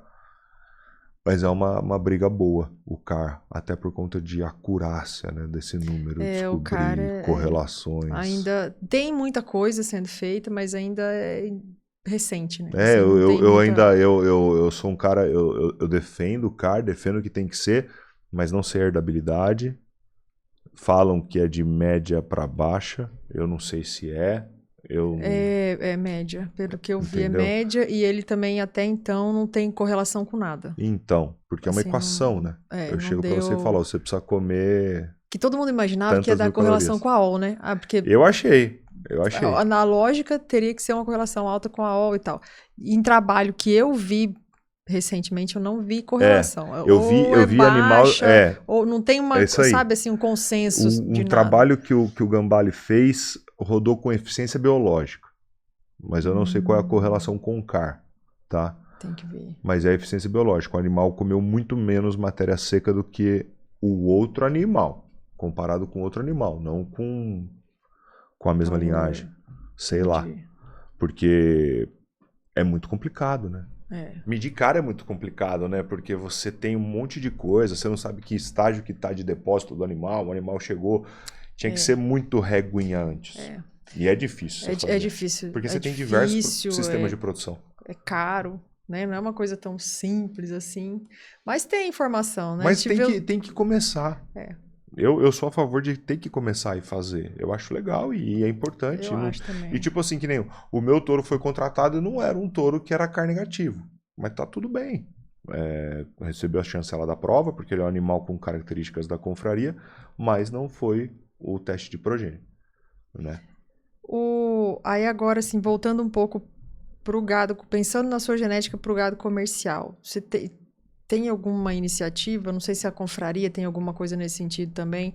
Mas é uma briga boa, o CAR, até por conta de acurácia, né, desse número, descobrir
o CAR
correlações.
Ainda tem muita coisa sendo feita, mas ainda é recente, né?
Eu sou um cara, eu defendo o CAR, defendo que tem que ser, mas não sei a herdabilidade. Falam que é de média para baixa, eu não sei se é.
É média, pelo que eu vi é média, e ele também até então não tem correlação com nada.
Então, porque é uma equação, né? Eu chego para você e falo, você precisa comer...
Que todo mundo imaginava que ia dar correlação com a AOL, né? Porque
eu achei.
Na lógica, teria que ser uma correlação alta com a AOL e tal. Em trabalho que eu vi recentemente, eu não vi correlação.
Eu vi baixa, animal...
ou não tem uma, sabe assim, um consenso de nada.
Trabalho que o Gambale fez rodou com eficiência biológica. Mas eu não sei qual é a correlação com o CAR, tá?
Tem que ver.
Mas é eficiência biológica. O animal comeu muito menos matéria seca do que o outro animal, comparado com outro animal, não com a mesma linhagem. Sei lá. Porque é muito complicado, né? Medir cara é muito complicado, né? Porque você tem um monte de coisa, você não sabe que estágio que tá de depósito do animal, o animal chegou, tinha que ser muito reguinha antes. E é difícil você fazer.
É difícil.
Porque
é
você tem
difícil,
diversos sistemas de produção.
É caro, né? Não é uma coisa tão simples assim. Mas tem informação, né?
Mas tem que começar.
É.
Eu sou a favor de ter que começar e fazer. Eu acho legal e é importante.
Eu acho também.
E tipo assim, que nem o meu touro foi contratado e não era um touro que era carne negativo. Mas tá tudo bem. Recebeu a chancela da prova, porque ele é um animal com características da confraria, mas não foi o teste de progênio, né?
Aí agora, assim, voltando um pouco pro gado, pensando na sua genética pro gado comercial, você tem alguma iniciativa, não sei se a confraria tem alguma coisa nesse sentido também,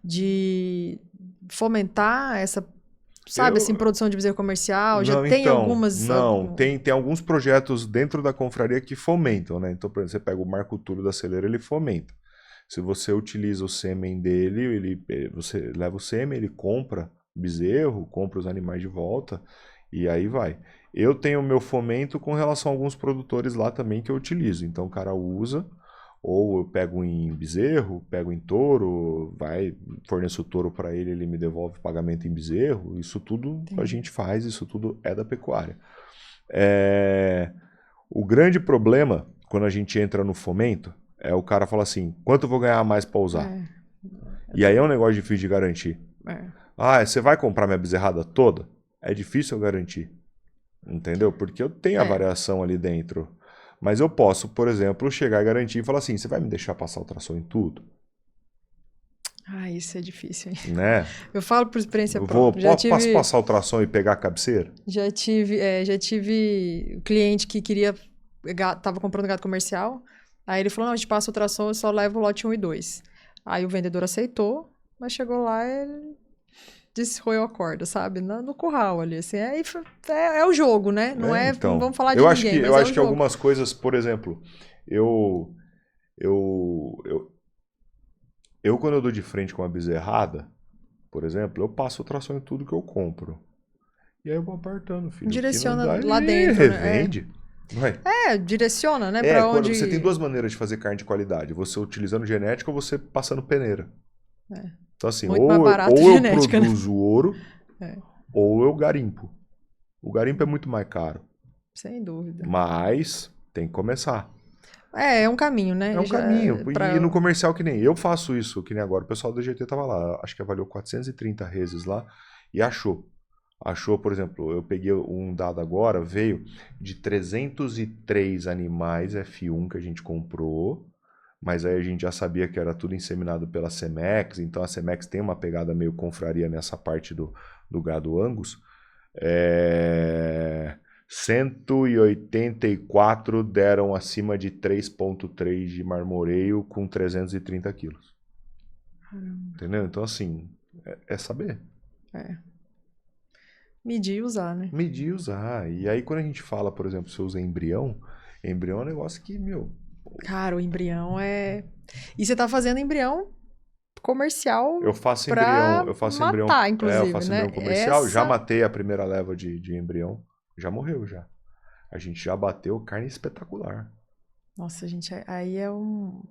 de fomentar essa, sabe, assim, produção de bezerro comercial? Já tem algumas...
Não, tem alguns projetos dentro da confraria que fomentam, né? Então, por exemplo, você pega o Marco Túlio da Celeira, ele fomenta. Se você utiliza o sêmen dele, você leva o sêmen, ele compra bezerro, compra os animais de volta e aí vai. Eu tenho meu fomento com relação a alguns produtores lá também que eu utilizo. Então o cara usa, ou eu pego em bezerro, pego em touro, forneço o touro para ele, ele me devolve o pagamento em bezerro. Isso tudo a gente faz, isso tudo é da pecuária. O grande problema quando a gente entra no fomento é o cara falar assim, quanto eu vou ganhar mais para usar? E aí é um negócio difícil de garantir. Você vai comprar minha bezerrada toda? É difícil eu garantir. Entendeu? Porque eu tenho a variação ali dentro. Mas eu posso, por exemplo, chegar e garantir e falar assim, você vai me deixar passar ultrassom em tudo?
Isso é difícil, hein?
Né?
Eu falo por experiência própria.
Posso passar ultrassom e pegar a cabeceira?
Já tive cliente que tava comprando gado comercial, aí ele falou, não, a gente passa ultrassom, eu só levo o lote 1 e 2. Aí o vendedor aceitou, mas chegou lá e ele desroeu a corda, sabe? No curral ali, assim. É o jogo, né? Não não vamos falar de ninguém, mas
eu acho que
jogo.
algumas coisas, por exemplo, quando eu dou de frente com uma bezerrada, por exemplo, eu passo ultrassom em tudo que eu compro. E aí eu vou apertando, filho.
Direciona
dá,
lá dentro,
revende.
Né? Direciona, né? Pra onde...
Você tem duas maneiras de fazer carne de qualidade. Você utilizando genética ou você passando peneira. Então assim, ou eu produzo ouro, ou eu garimpo. O garimpo é muito mais caro.
Sem dúvida.
Mas tem que começar.
É um caminho, né?
É um caminho. E no comercial que nem eu faço isso, que nem agora. O pessoal do GT tava lá, acho que avaliou 430 reses lá e achou. Achou, por exemplo, eu peguei um dado agora, veio de 303 animais F1 que a gente comprou, mas aí a gente já sabia que era tudo inseminado pela Cemex, então a Cemex tem uma pegada meio confraria nessa parte do gado Angus. 184 deram acima de 3,3 de marmoreio com 330 quilos. Entendeu? Então, assim, é saber.
Medir e usar, né?
Medir e usar. E aí, quando a gente fala, por exemplo, se usa embrião é um negócio que,
Cara, o embrião é... E você tá fazendo embrião comercial.
Eu faço embrião.
Inclusive,
eu faço embrião comercial. Já matei a primeira leva de embrião. Já morreu, já. A gente já bateu carne espetacular.
Nossa, gente, aí é um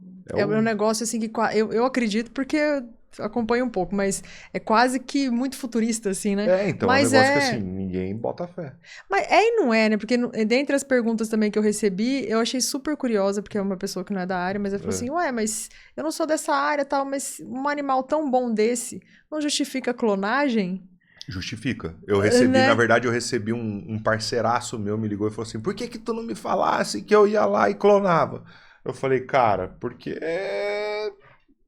negócio assim que eu acredito porque eu acompanho um pouco, mas é quase que muito futurista, assim, né?
Então
mas
é um negócio que assim, ninguém bota fé.
Mas e não é, né? Porque dentre as perguntas também que eu recebi, eu achei super curiosa, porque é uma pessoa que não é da área, mas ela falou assim, mas eu não sou dessa área e tal, mas um animal tão bom desse não justifica clonagem?
Justifica. Eu recebi, né? Na verdade, eu recebi um parceiraço meu, me ligou e falou assim, por que tu não me falasse que eu ia lá e clonava? Eu falei, cara, porque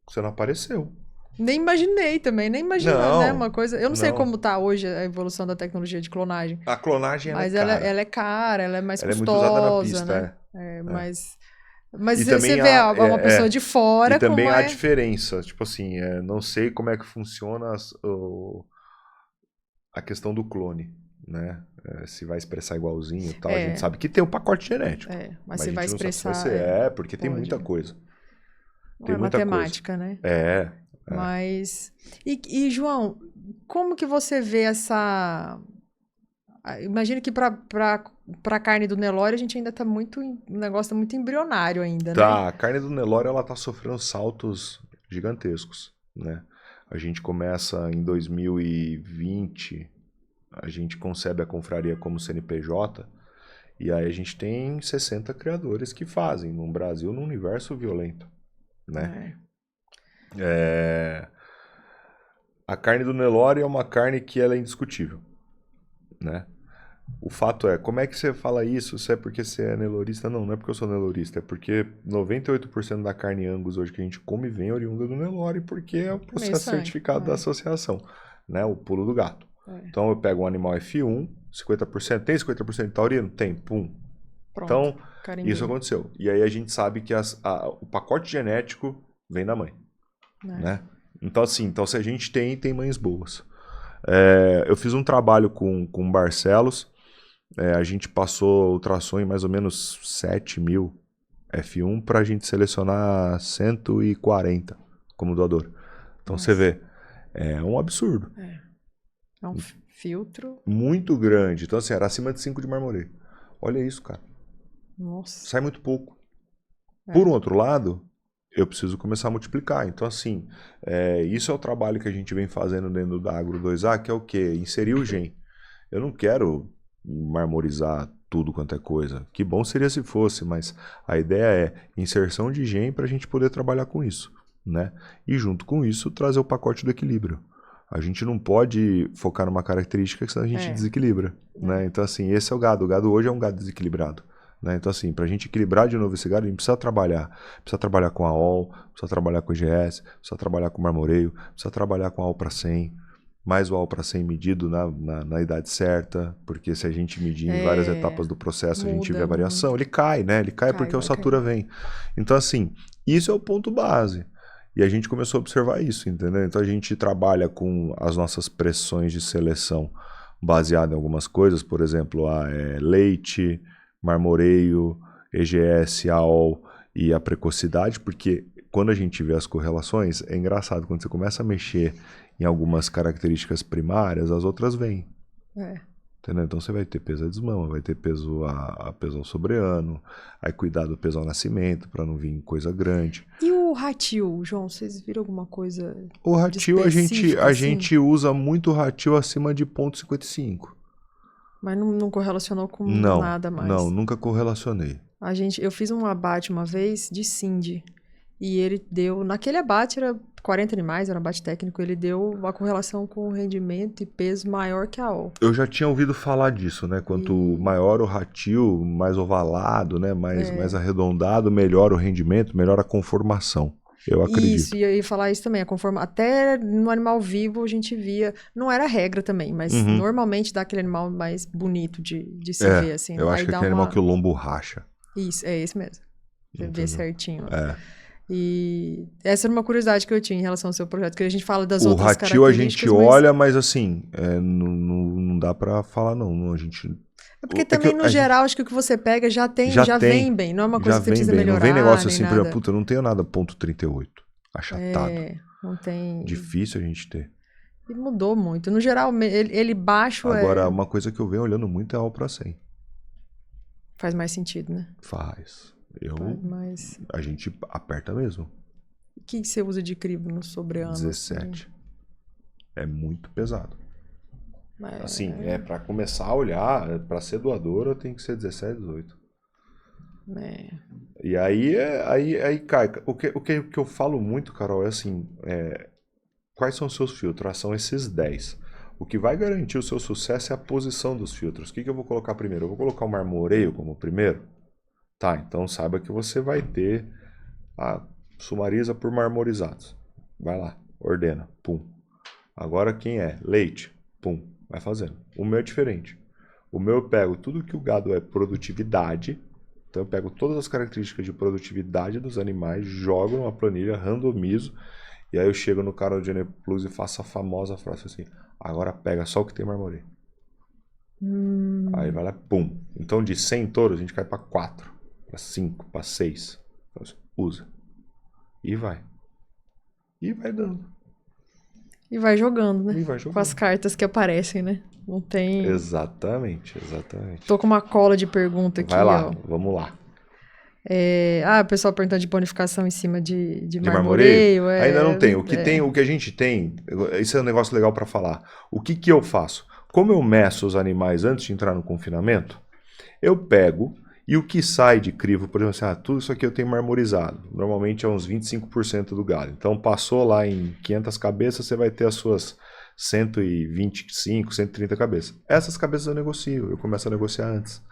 você não apareceu.
Nem imaginei também, nem imaginava, né? Uma coisa. Eu não sei como tá hoje a evolução da tecnologia de clonagem.
A clonagem
mas
ela é cara.
Ela é cara, ela é mais custosa,
é muito usada na pista,
né? Mas você
vê
uma pessoa de fora.
E também há diferença. Tipo assim, não sei como é que funciona a questão do clone, né? Se vai expressar igualzinho e tal. A gente sabe que tem um pacote genético.
Mas se vai expressar.
Porque tem muita coisa.
Tem muita matemática,
coisa.
Né? Mas. E, João, como que você vê essa. Imagino que para pra carne do Nelore, a gente ainda tá muito... O negócio tá muito embrionário ainda, né?
Tá, a carne do Nelore, ela tá sofrendo saltos gigantescos, né? A gente começa em 2020, a gente concebe a confraria como CNPJ, e aí a gente tem 60 criadores que fazem no Brasil, num universo violento, né? A carne do Nelore é uma carne que ela é indiscutível, né? O fato é, como é que você fala isso? Se é porque você é nelorista? Não, não é porque eu sou nelorista, é porque 98% da carne Angus hoje que a gente come vem oriunda do Nelore, porque é o processo certificado da associação, né? O pulo do gato. Então eu pego um animal F1, 50%, tem 50% de taurino? Tem, pum.
Pronto,
então,
carimbinho.
isso aconteceu. E aí a gente sabe que o pacote genético vem da mãe, né? Então assim, se a gente tem mães boas. Eu fiz um trabalho com Barcelos. A gente passou ultrassom em mais ou menos 7.000 F1 para a gente selecionar 140 como doador. Então você vê, é um absurdo.
É um filtro.
Muito grande. Então assim, era acima de 5 de marmoreio. Olha isso, cara.
Nossa.
Sai muito pouco. Por um outro lado, eu preciso começar a multiplicar. Então assim, isso é o trabalho que a gente vem fazendo dentro da Agro 2A, que é o quê? Inserir o gen. Eu não quero marmorizar tudo quanto é coisa. Que bom seria se fosse, mas a ideia é inserção de gen para a gente poder trabalhar com isso, né? E junto com isso trazer o pacote do equilíbrio. A gente não pode focar numa característica que senão a gente desequilibra, né? Então assim, esse é o gado. O gado hoje é um gado desequilibrado, né? Então assim, para a gente equilibrar de novo esse gado, a gente precisa trabalhar com AOL, precisa trabalhar com IGS, precisa trabalhar com marmoreio, precisa trabalhar com AOL para 100, mais o AOL para 100 medido na idade certa, porque se a gente medir em várias etapas do processo, a gente vê a variação, ele cai, né? Ele cai porque o satura vem. Então, assim, isso é o ponto base. E a gente começou a observar isso, entendeu? Então a gente trabalha com as nossas pressões de seleção baseado em algumas coisas, por exemplo, leite, marmoreio, EGS, AOL e a precocidade, porque quando a gente vê as correlações, é engraçado, quando você começa a mexer em algumas características primárias, as outras vêm. Entendeu? Então você vai ter peso a desmama, vai ter peso a peso ao sobreano, aí cuidar do peso ao nascimento, para não vir coisa grande.
E o ratil, João, vocês viram alguma coisa?
O ratil, a gente usa muito o ratil acima de 0,55.
Mas não correlacionou com nada mais?
Não, nunca correlacionei.
Eu fiz um abate uma vez de Cindy. E ele deu, naquele abate era 40 animais, era um abate técnico, ele deu uma correlação com rendimento e peso maior que a AOL.
Eu já tinha ouvido falar disso, né? Quanto maior o ratil, mais ovalado, né? Mais arredondado, melhor o rendimento, melhor a conformação. Eu acredito.
Isso, e eu ia falar isso também. Até no animal vivo a gente via, não era regra também, mas normalmente dá aquele animal mais bonito de se ver, assim.
Eu acho que é aquele animal que o lombo racha.
Isso, é esse mesmo. Você vê certinho. E essa era uma curiosidade que eu tinha em relação ao seu projeto, que a gente fala das outras características.
O ratil a gente olha, mas assim, não dá pra falar não. A gente...
É porque também, no geral, acho que o que você pega já vem bem. Não é uma coisa que você precisa melhorar.
Não vem negócio assim, por exemplo, puta, eu não tenho nada .38. Achatado.
Não tem...
Difícil a gente ter.
E mudou muito. No geral, ele baixo
Agora, uma coisa que eu venho olhando muito é AOL pra 100.
Faz mais sentido, né?
Faz.
Mas...
A gente aperta mesmo.
O que você usa de crivo no sobreano?
17.
Assim?
É muito pesado. Assim, pra começar a olhar, pra ser doadora tem que ser 17, 18. E aí cai. O que eu falo muito, Carol, é assim, quais são os seus filtros? São esses 10. O que vai garantir o seu sucesso é a posição dos filtros. O que eu vou colocar primeiro? Eu vou colocar o marmoreio como primeiro? Tá, então saiba que você vai ter a sumariza por marmorizados. Vai lá, ordena, pum. Agora quem é? Leite, pum, vai fazendo. O meu é diferente. O meu eu pego tudo que o gado é produtividade, então eu pego todas as características de produtividade dos animais, jogo numa planilha, randomizo, e aí eu chego no cara do Gene Plus e faço a famosa frase assim, agora pega só o que tem marmoreio. Aí vai lá, pum. Então de 100 touros a gente cai para 4. Para 5, para 6. Usa. E vai. E vai dando.
E vai jogando, né?
E vai jogando.
Com as cartas que aparecem, né? Não tem...
Exatamente.
Tô com uma cola de pergunta aqui,
Vai lá,
ó.
vamos lá.
O pessoal perguntando de bonificação em cima de
De
marmoreio.
marmoreio? Ainda não tem. O que a gente tem, isso é um negócio legal para falar. O que eu faço? Como eu meço os animais antes de entrar no confinamento, eu pego e o que sai de crivo, por exemplo, assim, tudo isso aqui eu tenho marmorizado. Normalmente é uns 25% do gado. Então passou lá em 500 cabeças, você vai ter as suas 125, 130 cabeças. Essas cabeças eu negocio, eu começo a negociar antes.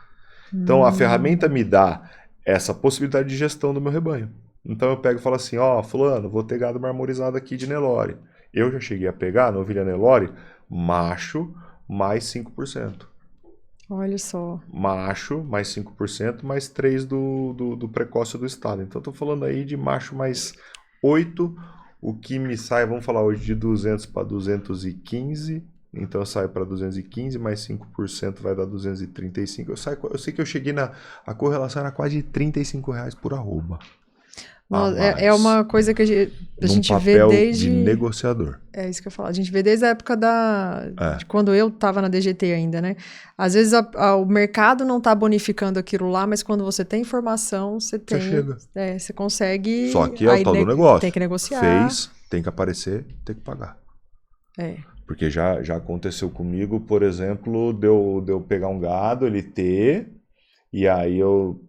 Então a ferramenta me dá essa possibilidade de gestão do meu rebanho. Então eu pego e falo assim, fulano, vou ter gado marmorizado aqui de Nelore. Eu já cheguei a pegar, novilha Nelore, macho mais 5%.
Olha só.
Macho mais 5%, mais 3% do precócio do estado. Então estou falando aí de macho mais 8%, o que me sai, vamos falar hoje, de 200 para 215. Então eu saio para 215, mais 5% vai dar 235. Eu sei que eu cheguei a correlação era quase de R$35 por arroba.
É uma coisa que a gente vê desde...
de negociador.
É isso que eu falo. A gente vê desde a época de quando eu estava na DGT ainda, né? Às vezes o mercado não está bonificando aquilo lá, mas quando você tem informação, você chega. Você consegue...
Só que é o tal do negócio.
Tem que negociar.
Fez, tem que aparecer, tem que pagar. Porque já aconteceu comigo, por exemplo, de eu pegar um gado, ele ter, e aí eu,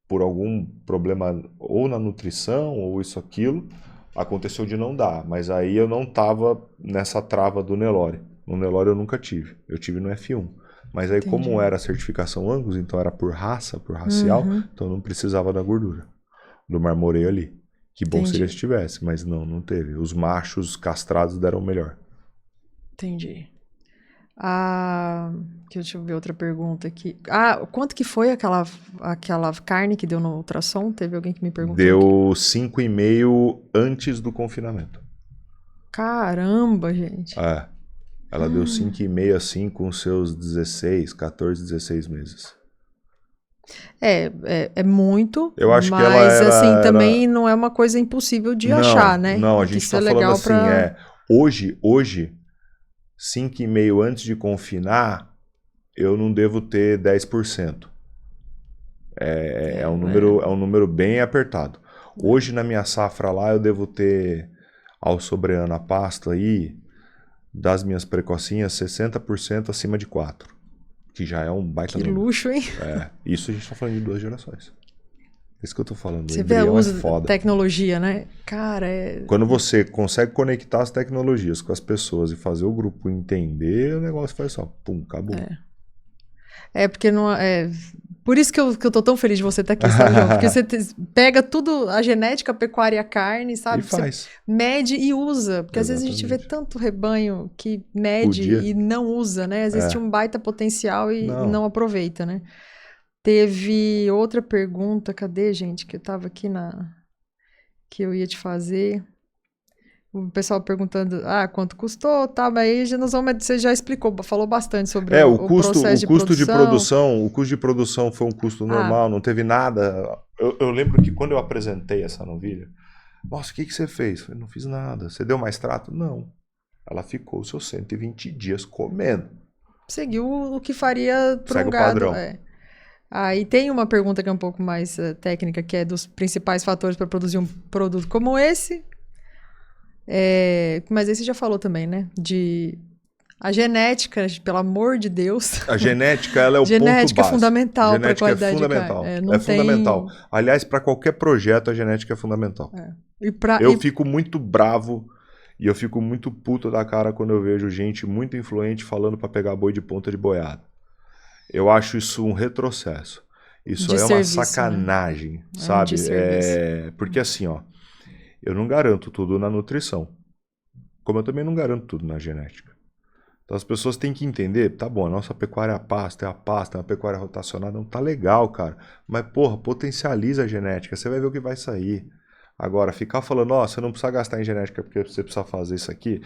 por algum problema ou na nutrição ou isso, aquilo, aconteceu de não dar. Mas aí eu não estava nessa trava do Nelore. No Nelore eu nunca tive. Eu tive no F1. Mas aí como era a certificação Angus, então era por raça, por racial, então não precisava da gordura do marmoreio ali. Que bom seria se tivesse, mas não teve. Os machos castrados deram melhor.
Entendi. Deixa eu ver outra pergunta aqui. Quanto que foi aquela carne que deu no ultrassom? Teve alguém que me perguntou.
Deu 5,5 antes do confinamento.
Caramba, gente.
Ela deu 5,5 assim com seus 14, 16 meses.
É muito,
eu acho
mas
que ela era,
assim, também não é uma coisa impossível de achar, né?
Não, a gente está falando assim, hoje 5,5 antes de confinar, eu não devo ter 10%. É um número bem apertado. Hoje na minha safra lá eu devo ter, ao sobreano a pasto aí, das minhas precocinhas, 60% acima de 4. Que já é um baita
número. Que luxo, hein?
Isso a gente está falando de 2 gerações. É isso que eu tô falando.
Você vê o uso da tecnologia, né? Cara,
Quando você consegue conectar as tecnologias com as pessoas e fazer o grupo entender, o negócio faz só, pum, acabou.
Porque não por isso que eu tô tão feliz de você estar aqui, sabe, João? Porque você pega tudo, a genética, a pecuária e a carne, sabe?
E faz.
Você mede e usa. Porque às vezes a gente vê tanto rebanho que mede e não usa, né? Às vezes tinha um baita potencial e não aproveita, né? Teve outra pergunta, cadê, gente? Que eu tava aqui que eu ia te fazer. O pessoal perguntando, quanto custou, tá, mas aí você já explicou, falou bastante sobre o processo de produção.
O custo de produção foi um custo normal, não teve nada. Eu lembro que quando eu apresentei essa novilha, nossa, o que você fez? Eu falei, não fiz nada. Você deu mais trato? Não. Ela ficou os seus 120 dias comendo.
Seguiu o que faria para um gado.
Padrão.
E tem uma pergunta que é um pouco mais técnica, que é dos principais fatores para produzir um produto como esse. Mas esse você já falou também, né? A genética, pelo amor de Deus.
A genética, ela é o ponto básico.
Genética é fundamental para a qualidade de carne.
Fundamental. Aliás, para qualquer projeto, a genética é fundamental. Eu fico muito bravo e eu fico muito puto da cara quando eu vejo gente muito influente falando para pegar boi de ponta de boiada. Eu acho isso um retrocesso. Isso é uma sacanagem, sabe? Porque assim, eu não garanto tudo na nutrição, como eu também não garanto tudo na genética. Então as pessoas têm que entender, tá bom, a nossa pecuária é a pasta, é uma pecuária rotacionada, não tá legal, cara. Mas, porra, potencializa a genética, você vai ver o que vai sair. Agora, ficar falando, você não precisa gastar em genética porque você precisa fazer isso aqui,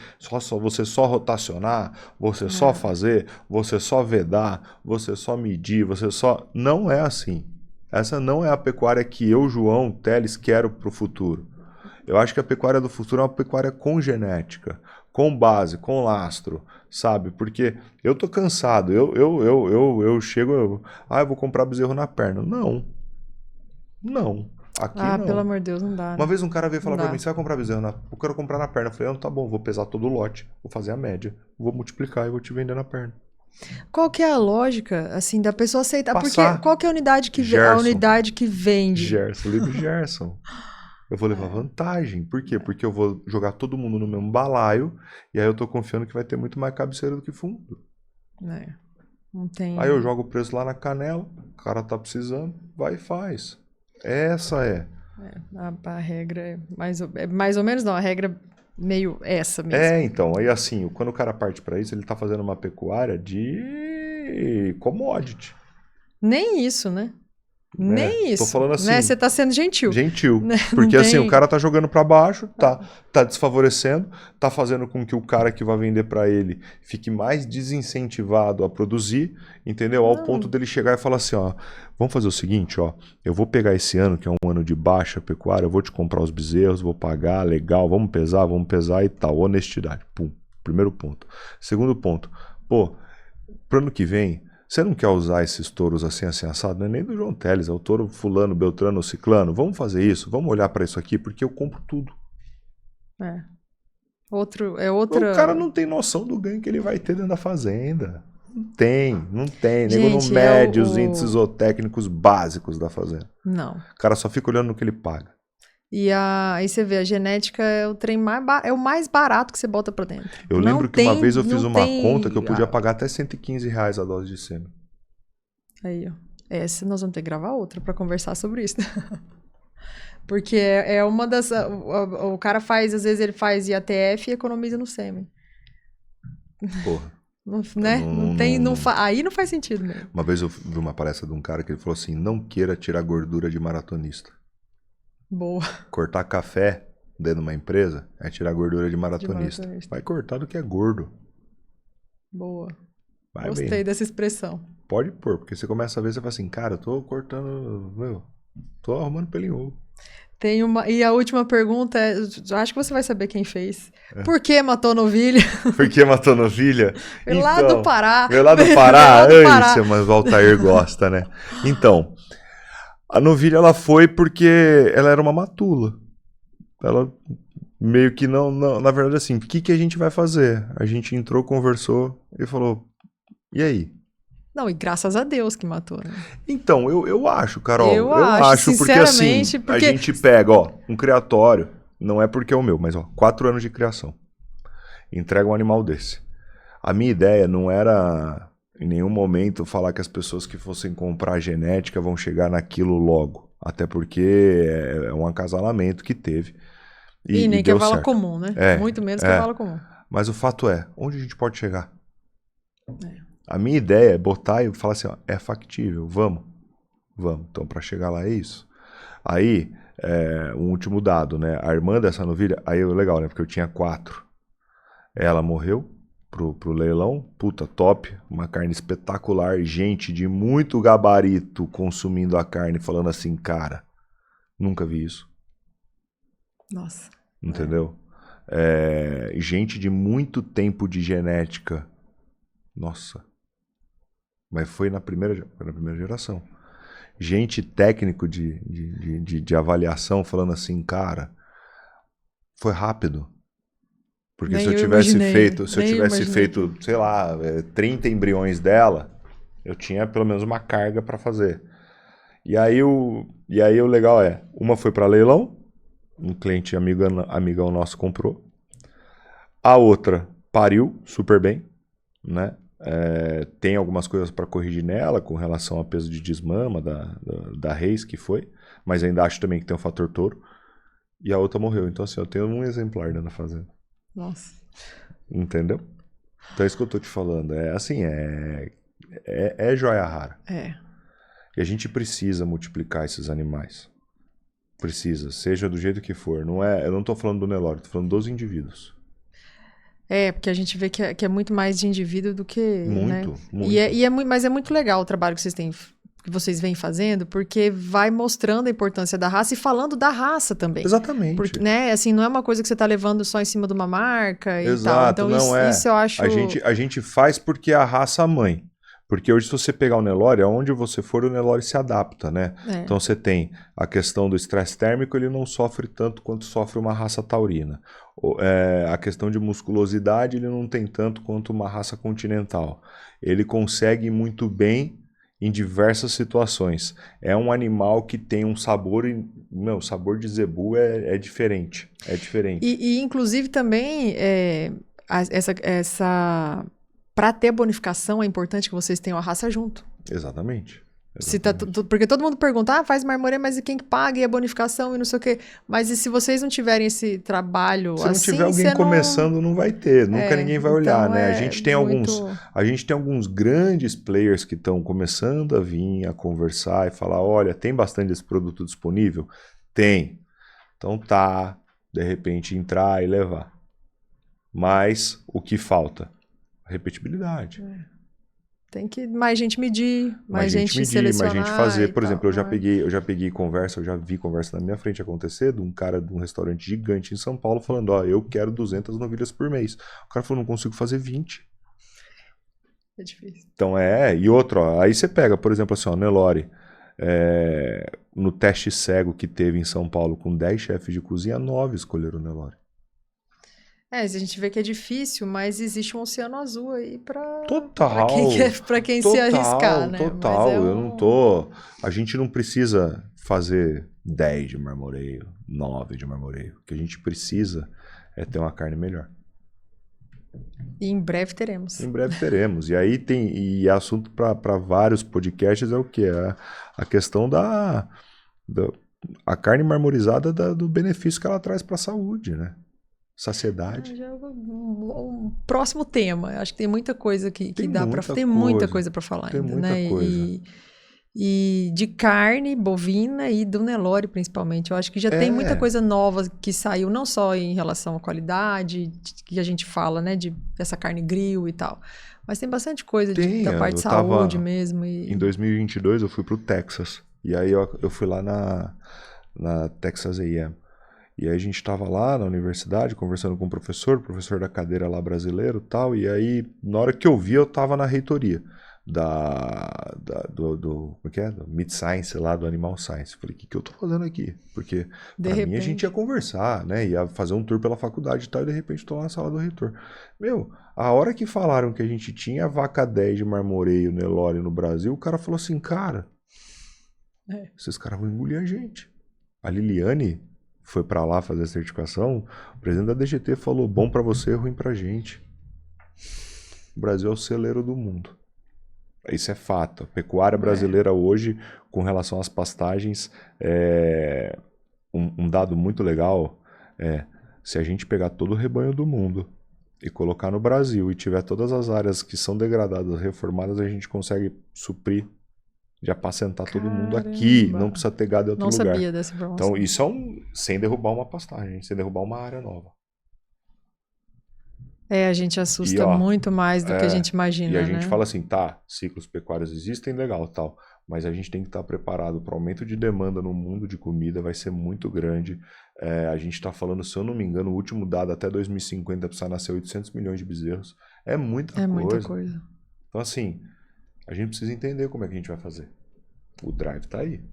você só rotacionar, você só fazer, você só vedar, você só medir, Não é assim. Essa não é a pecuária que eu, João Teles, quero para o futuro. Eu acho que a pecuária do futuro é uma pecuária com genética, com base, com lastro, sabe? Porque eu tô cansado, eu chego, eu vou comprar bezerro na perna. Não, aqui
Pelo
não.
amor de Deus, não dá,
Uma
né?
vez um cara veio
Não
falar pra
dá.
mim, você vai comprar bezerro eu quero comprar na perna. Eu falei, não, tá bom, vou pesar todo o lote, vou fazer a média, vou multiplicar e vou te vender na perna.
Qual que é a lógica, assim, da pessoa aceitar?
Passar.
Porque qual que é a unidade que, a
Gerson.
unidade que vende?
Gerson, livre Gerson. Eu vou levar vantagem. Por quê? Porque eu vou jogar todo mundo no mesmo balaio e aí eu tô confiando que vai ter muito mais cabeceira do que fundo.
Não tem...
Aí eu jogo o preço lá na canela, o cara tá precisando, vai e faz. Essa é.
A regra é mais ou menos, não, a regra meio essa mesmo.
Então, aí assim, quando o cara parte pra isso, ele tá fazendo uma pecuária de commodity.
Nem isso, né? Nem isso.
Tô falando assim,
né? Você tá sendo gentil. Né?
Porque
Não
assim,
tem-
o cara tá jogando pra baixo, tá desfavorecendo, tá fazendo com que o cara que vai vender pra ele fique mais desincentivado a produzir, entendeu? Ao ponto dele chegar e falar assim, ó, vamos fazer o seguinte, ó, eu vou pegar esse ano, que é um ano de baixa pecuária, eu vou te comprar os bezerros, vou pagar, legal, vamos pesar e tal, honestidade. Pum, primeiro ponto. Segundo ponto, pô, pro ano que vem, você não quer usar esses touros assim assado? Não é nem do João Teles, é o touro fulano, beltrano, ciclano. Vamos fazer isso, vamos olhar para isso aqui, porque eu compro tudo.
outra...
O cara não tem noção do ganho que ele vai ter dentro da fazenda. Não tem. Nego não
Gente,
mede os índices zootécnicos básicos da fazenda.
Não.
O cara só fica olhando no que ele paga.
Aí você vê, a genética é o trem é o mais barato que você bota pra dentro.
Eu
Não
lembro que uma
tem-
vez eu fiz
não
uma
tem-
conta que eu podia pagar até R$115 a dose de sêmen.
Aí, ó. Essa nós vamos ter que gravar outra pra conversar sobre isso. Porque é uma das... O cara faz, às vezes ele faz IATF e economiza no sêmen.
Porra.
Né? Aí não faz sentido mesmo.
Uma vez eu vi uma palestra de um cara que ele falou assim, não queira tirar gordura de maratonista.
Boa.
Cortar café dentro de uma empresa é tirar gordura de maratonista. Vai cortar do que é gordo.
Boa.
Vai
Gostei
bem.
dessa expressão.
Pode pôr, porque você começa a ver, você fala assim, cara, eu tô cortando, tô arrumando pelo em ovo.
E a última pergunta é, eu acho que você vai saber quem fez. Por que matou novilha?
Por que matou novilha?
Lá do Pará.
Meu lá do Pará.
Lá do Pará.
Mas o Altair gosta, né? Então, a novilha ela foi porque ela era uma matula. Ela meio que não na verdade assim, o que a gente vai fazer? A gente entrou, conversou e falou, e aí?
Não, e graças a Deus que matou, né?
Então, eu acho, Carol.
Eu
acho porque assim,
sinceramente,
a gente pega, ó, um criatório, não é porque é o meu, mas ó, 4 anos de criação. Entrega um animal desse. A minha ideia não era, em nenhum momento, falar que as pessoas que fossem comprar genética vão chegar naquilo logo. Até porque é um acasalamento que teve.
E nem que
deu
é vala
certo.
comum, né? Muito menos que é vala comum.
Mas o fato é, onde a gente pode chegar? A minha ideia é botar e falar assim, ó, é factível, vamos. Então, para chegar lá é isso. Aí, um último dado, né? A irmã dessa novilha, aí legal, né? Porque eu tinha 4. Ela morreu pro leilão, puta, top, uma carne espetacular, gente de muito gabarito consumindo a carne, falando assim, cara, nunca vi isso.
Nossa.
Entendeu? Gente de muito tempo de genética. Nossa. Mas foi na primeira geração. Gente técnico de avaliação falando assim, cara, foi rápido. Porque se eu tivesse feito, sei lá, 30 embriões dela, eu tinha pelo menos uma carga para fazer. E aí o legal uma foi para leilão, um cliente amigão nosso comprou. A outra pariu super bem, né? Tem algumas coisas para corrigir nela com relação ao peso de desmama da Reis que foi, mas ainda acho também que tem um fator touro. E a outra morreu. Então assim, eu tenho um exemplar dentro da fazenda.
Nossa.
Entendeu? Então é isso que eu tô te falando. É joia rara. E a gente precisa multiplicar esses animais. Precisa, seja do jeito que for. Eu não tô falando do Nelore, tô falando dos indivíduos.
Porque a gente vê que é muito mais de indivíduo do que...
Muito,
né?
muito.
Mas é muito legal o trabalho que vocês têm que vocês vêm fazendo, porque vai mostrando a importância da raça e falando da raça também.
Exatamente.
Porque, né, assim, não é uma coisa que você está levando só em cima de uma marca e
Exato,
tal. Então,
não é.
isso eu acho...
A gente faz porque é a raça mãe. Porque hoje, se você pegar o Nelore, aonde você for, o Nelore se adapta, né? Então, você tem a questão do estresse térmico, ele não sofre tanto quanto sofre uma raça taurina. A questão de musculosidade, ele não tem tanto quanto uma raça continental. Ele consegue muito bem em diversas situações. É um animal que tem um sabor... Meu, o sabor de zebu é diferente. É diferente.
E inclusive, também, para ter bonificação, é importante que vocês tenham a raça junto.
Exatamente.
Porque todo mundo pergunta, faz marmoreio, mas e quem que paga? E a bonificação e não sei o quê. Mas e se vocês não tiverem esse trabalho
se não tiver alguém começando, não vai ter. Nunca ninguém vai olhar, né? A gente tem alguns grandes players que estão começando a vir, a conversar e falar, olha, tem bastante desse produto disponível? Tem. Então de repente, entrar e levar. Mas o que falta? Repetibilidade.
Tem que mais gente medir, mais gente selecionar,
mais gente fazer. Por exemplo, eu já peguei conversa, eu já vi conversa na minha frente acontecer de um cara de um restaurante gigante em São Paulo falando, eu quero 200 novilhas por mês. O cara falou, não consigo fazer 20.
É difícil.
Então e outro, aí você pega, por exemplo, assim, Nelore, no teste cego que teve em São Paulo com 10 chefes de cozinha, 9 escolheram o Nelore.
A gente vê que é difícil, mas existe um oceano azul aí para quem
se
arriscar, né?
Total, eu não tô... A gente não precisa fazer 10 de marmoreio, 9 de marmoreio. O que a gente precisa é ter uma carne melhor.
E em breve teremos.
Em breve teremos. E aí e assunto para vários podcasts é o quê? A questão da a carne marmorizada do benefício que ela traz para a saúde, né? Saciedade.
Um próximo tema. Acho que tem muita coisa que dá para... Tem muita coisa para falar ainda,
muita
né?
Coisa.
E de carne bovina e do Nelore, principalmente. Eu acho que já tem muita coisa nova que saiu, não só em relação à qualidade, que a gente fala, né? Dessa carne grill e tal. Mas tem bastante coisa da parte de saúde mesmo.
Em 2022, eu fui pro Texas. E aí eu fui lá na Texas A&M. E aí a gente estava lá na universidade conversando com o professor da cadeira lá brasileiro e tal, e aí na hora que eu vi eu estava na reitoria do Meat Science lá, do Animal Science. Falei, o que eu tô fazendo aqui? Porque pra mim a gente ia conversar, né, ia fazer um tour pela faculdade e tal, e de repente tô lá na sala do reitor. Meu, a hora que falaram que a gente tinha vaca 10 de marmoreio Nelore no Brasil, o cara falou assim, cara, esses caras vão engolir a gente. A Liliane foi para lá fazer a certificação, o presidente da DGT falou, bom para você, ruim pra gente. O Brasil é o celeiro do mundo. Isso é fato. A pecuária brasileira hoje, com relação às pastagens, um dado muito legal se a gente pegar todo o rebanho do mundo e colocar no Brasil e tiver todas as áreas que são degradadas, reformadas, a gente consegue suprir de apacentar todo mundo aqui, não precisa ter gado em outro lugar.
Não sabia dessa informação.
Então isso sem derrubar uma pastagem, sem derrubar uma área nova.
A gente assusta muito mais do que a gente imagina,
e a gente fala assim, ciclos pecuários existem, legal, tal, mas a gente tem que estar preparado para o aumento de demanda no mundo de comida, vai ser muito grande. A gente está falando, se eu não me engano, o último dado até 2050 precisa nascer 800 milhões de bezerros. É muita coisa. Então assim, a gente precisa entender como é que a gente vai fazer. O drive tá aí.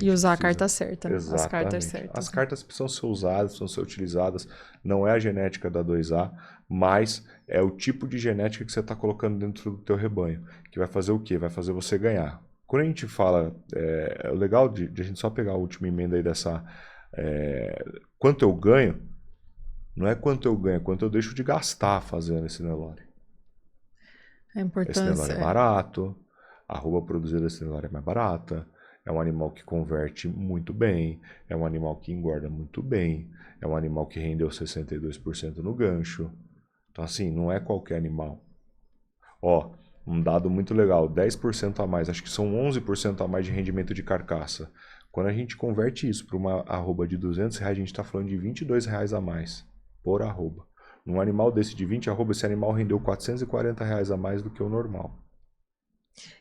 E usar a carta certa.
Exatamente.
As cartas certas.
As cartas precisam ser usadas, precisam ser utilizadas. Não é a genética da 2A, mas é o tipo de genética que você está colocando dentro do teu rebanho. Que vai fazer o quê? Vai fazer você ganhar. Quando a gente fala... É legal de a gente só pegar a última emenda aí dessa... quanto eu ganho, não é quanto eu ganho, é quanto eu deixo de gastar fazendo esse Nelore.
A importância...
Esse Nelore é barato, a arroba produzida desse Nelore é mais barata, é um animal que converte muito bem, é um animal que engorda muito bem, é um animal que rendeu 62% no gancho. Então assim, não é qualquer animal. Um dado muito legal, 10% a mais, acho que são 11% a mais de rendimento de carcaça. Quando a gente converte isso para uma arroba de R$200, a gente está falando de R$22 a mais por arroba. Num animal desse de 20 arroba, esse animal rendeu R$440 a mais do que o normal.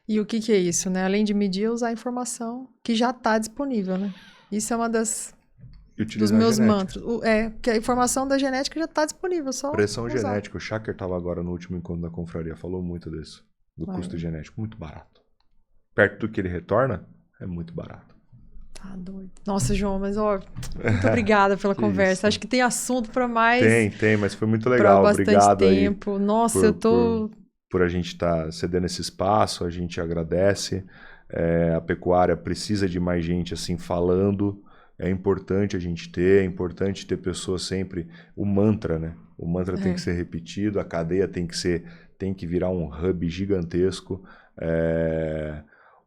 E o que que é isso, né? Além de medir, usar a informação que já está disponível, né? Isso é uma dos meus mantras. Que a informação da genética já está disponível, só
pressão
usar.
genética. O Shaker estava agora no último encontro da confraria, falou muito disso. Do custo genético, muito barato. Perto do que ele retorna, é muito barato.
Tá doido. Nossa, João, mas ó, muito obrigada pela conversa.
Isso.
Acho que tem assunto para mais.
Tem, mas foi muito legal.
Bastante
obrigado
tempo.
aí.
Nossa, eu tô.
Por a gente estar cedendo esse espaço, a gente agradece. A pecuária precisa de mais gente assim falando. É importante a gente ter, é importante ter pessoas sempre. O mantra, né? O mantra tem que ser repetido, a cadeia tem que virar um hub gigantesco.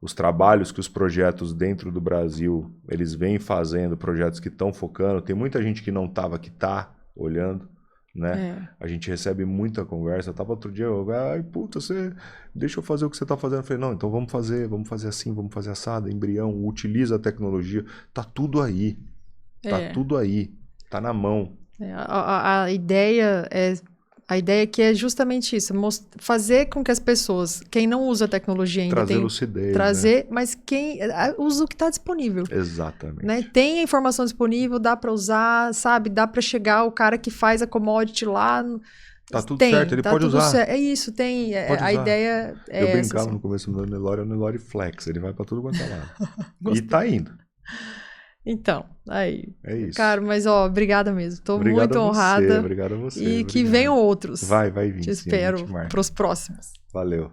Os trabalhos que os projetos dentro do Brasil, eles vêm fazendo, projetos que estão focando. Tem muita gente que não estava, que está olhando, né? A gente recebe muita conversa. Eu tava outro dia, deixa eu fazer o que você está fazendo. Eu falei, não, então vamos fazer assim, vamos fazer assado, embrião, utiliza a tecnologia. Tá tudo aí. Tá tudo aí. Tá na mão.
A ideia aqui é justamente isso, fazer com que as pessoas, quem não usa a tecnologia ainda,
trazer lucidez,
trazer,
né?
mas quem usa o que está disponível.
Exatamente.
Né? Tem a informação disponível, dá para usar, sabe? Dá para chegar o cara que faz a commodity lá.
Tá tudo certo, ele pode usar.
É isso, tem. A ideia é
Eu brincava
assim.
no começo do meu Nelore, é o Nelore Flex, ele vai para tudo quanto é lado. E tá indo.
Então, aí.
É isso.
Cara, mas ó, obrigada mesmo. Tô muito honrada.
Obrigado a você.
E que venham outros.
Vai vir.
Te espero pros próximos.
Valeu.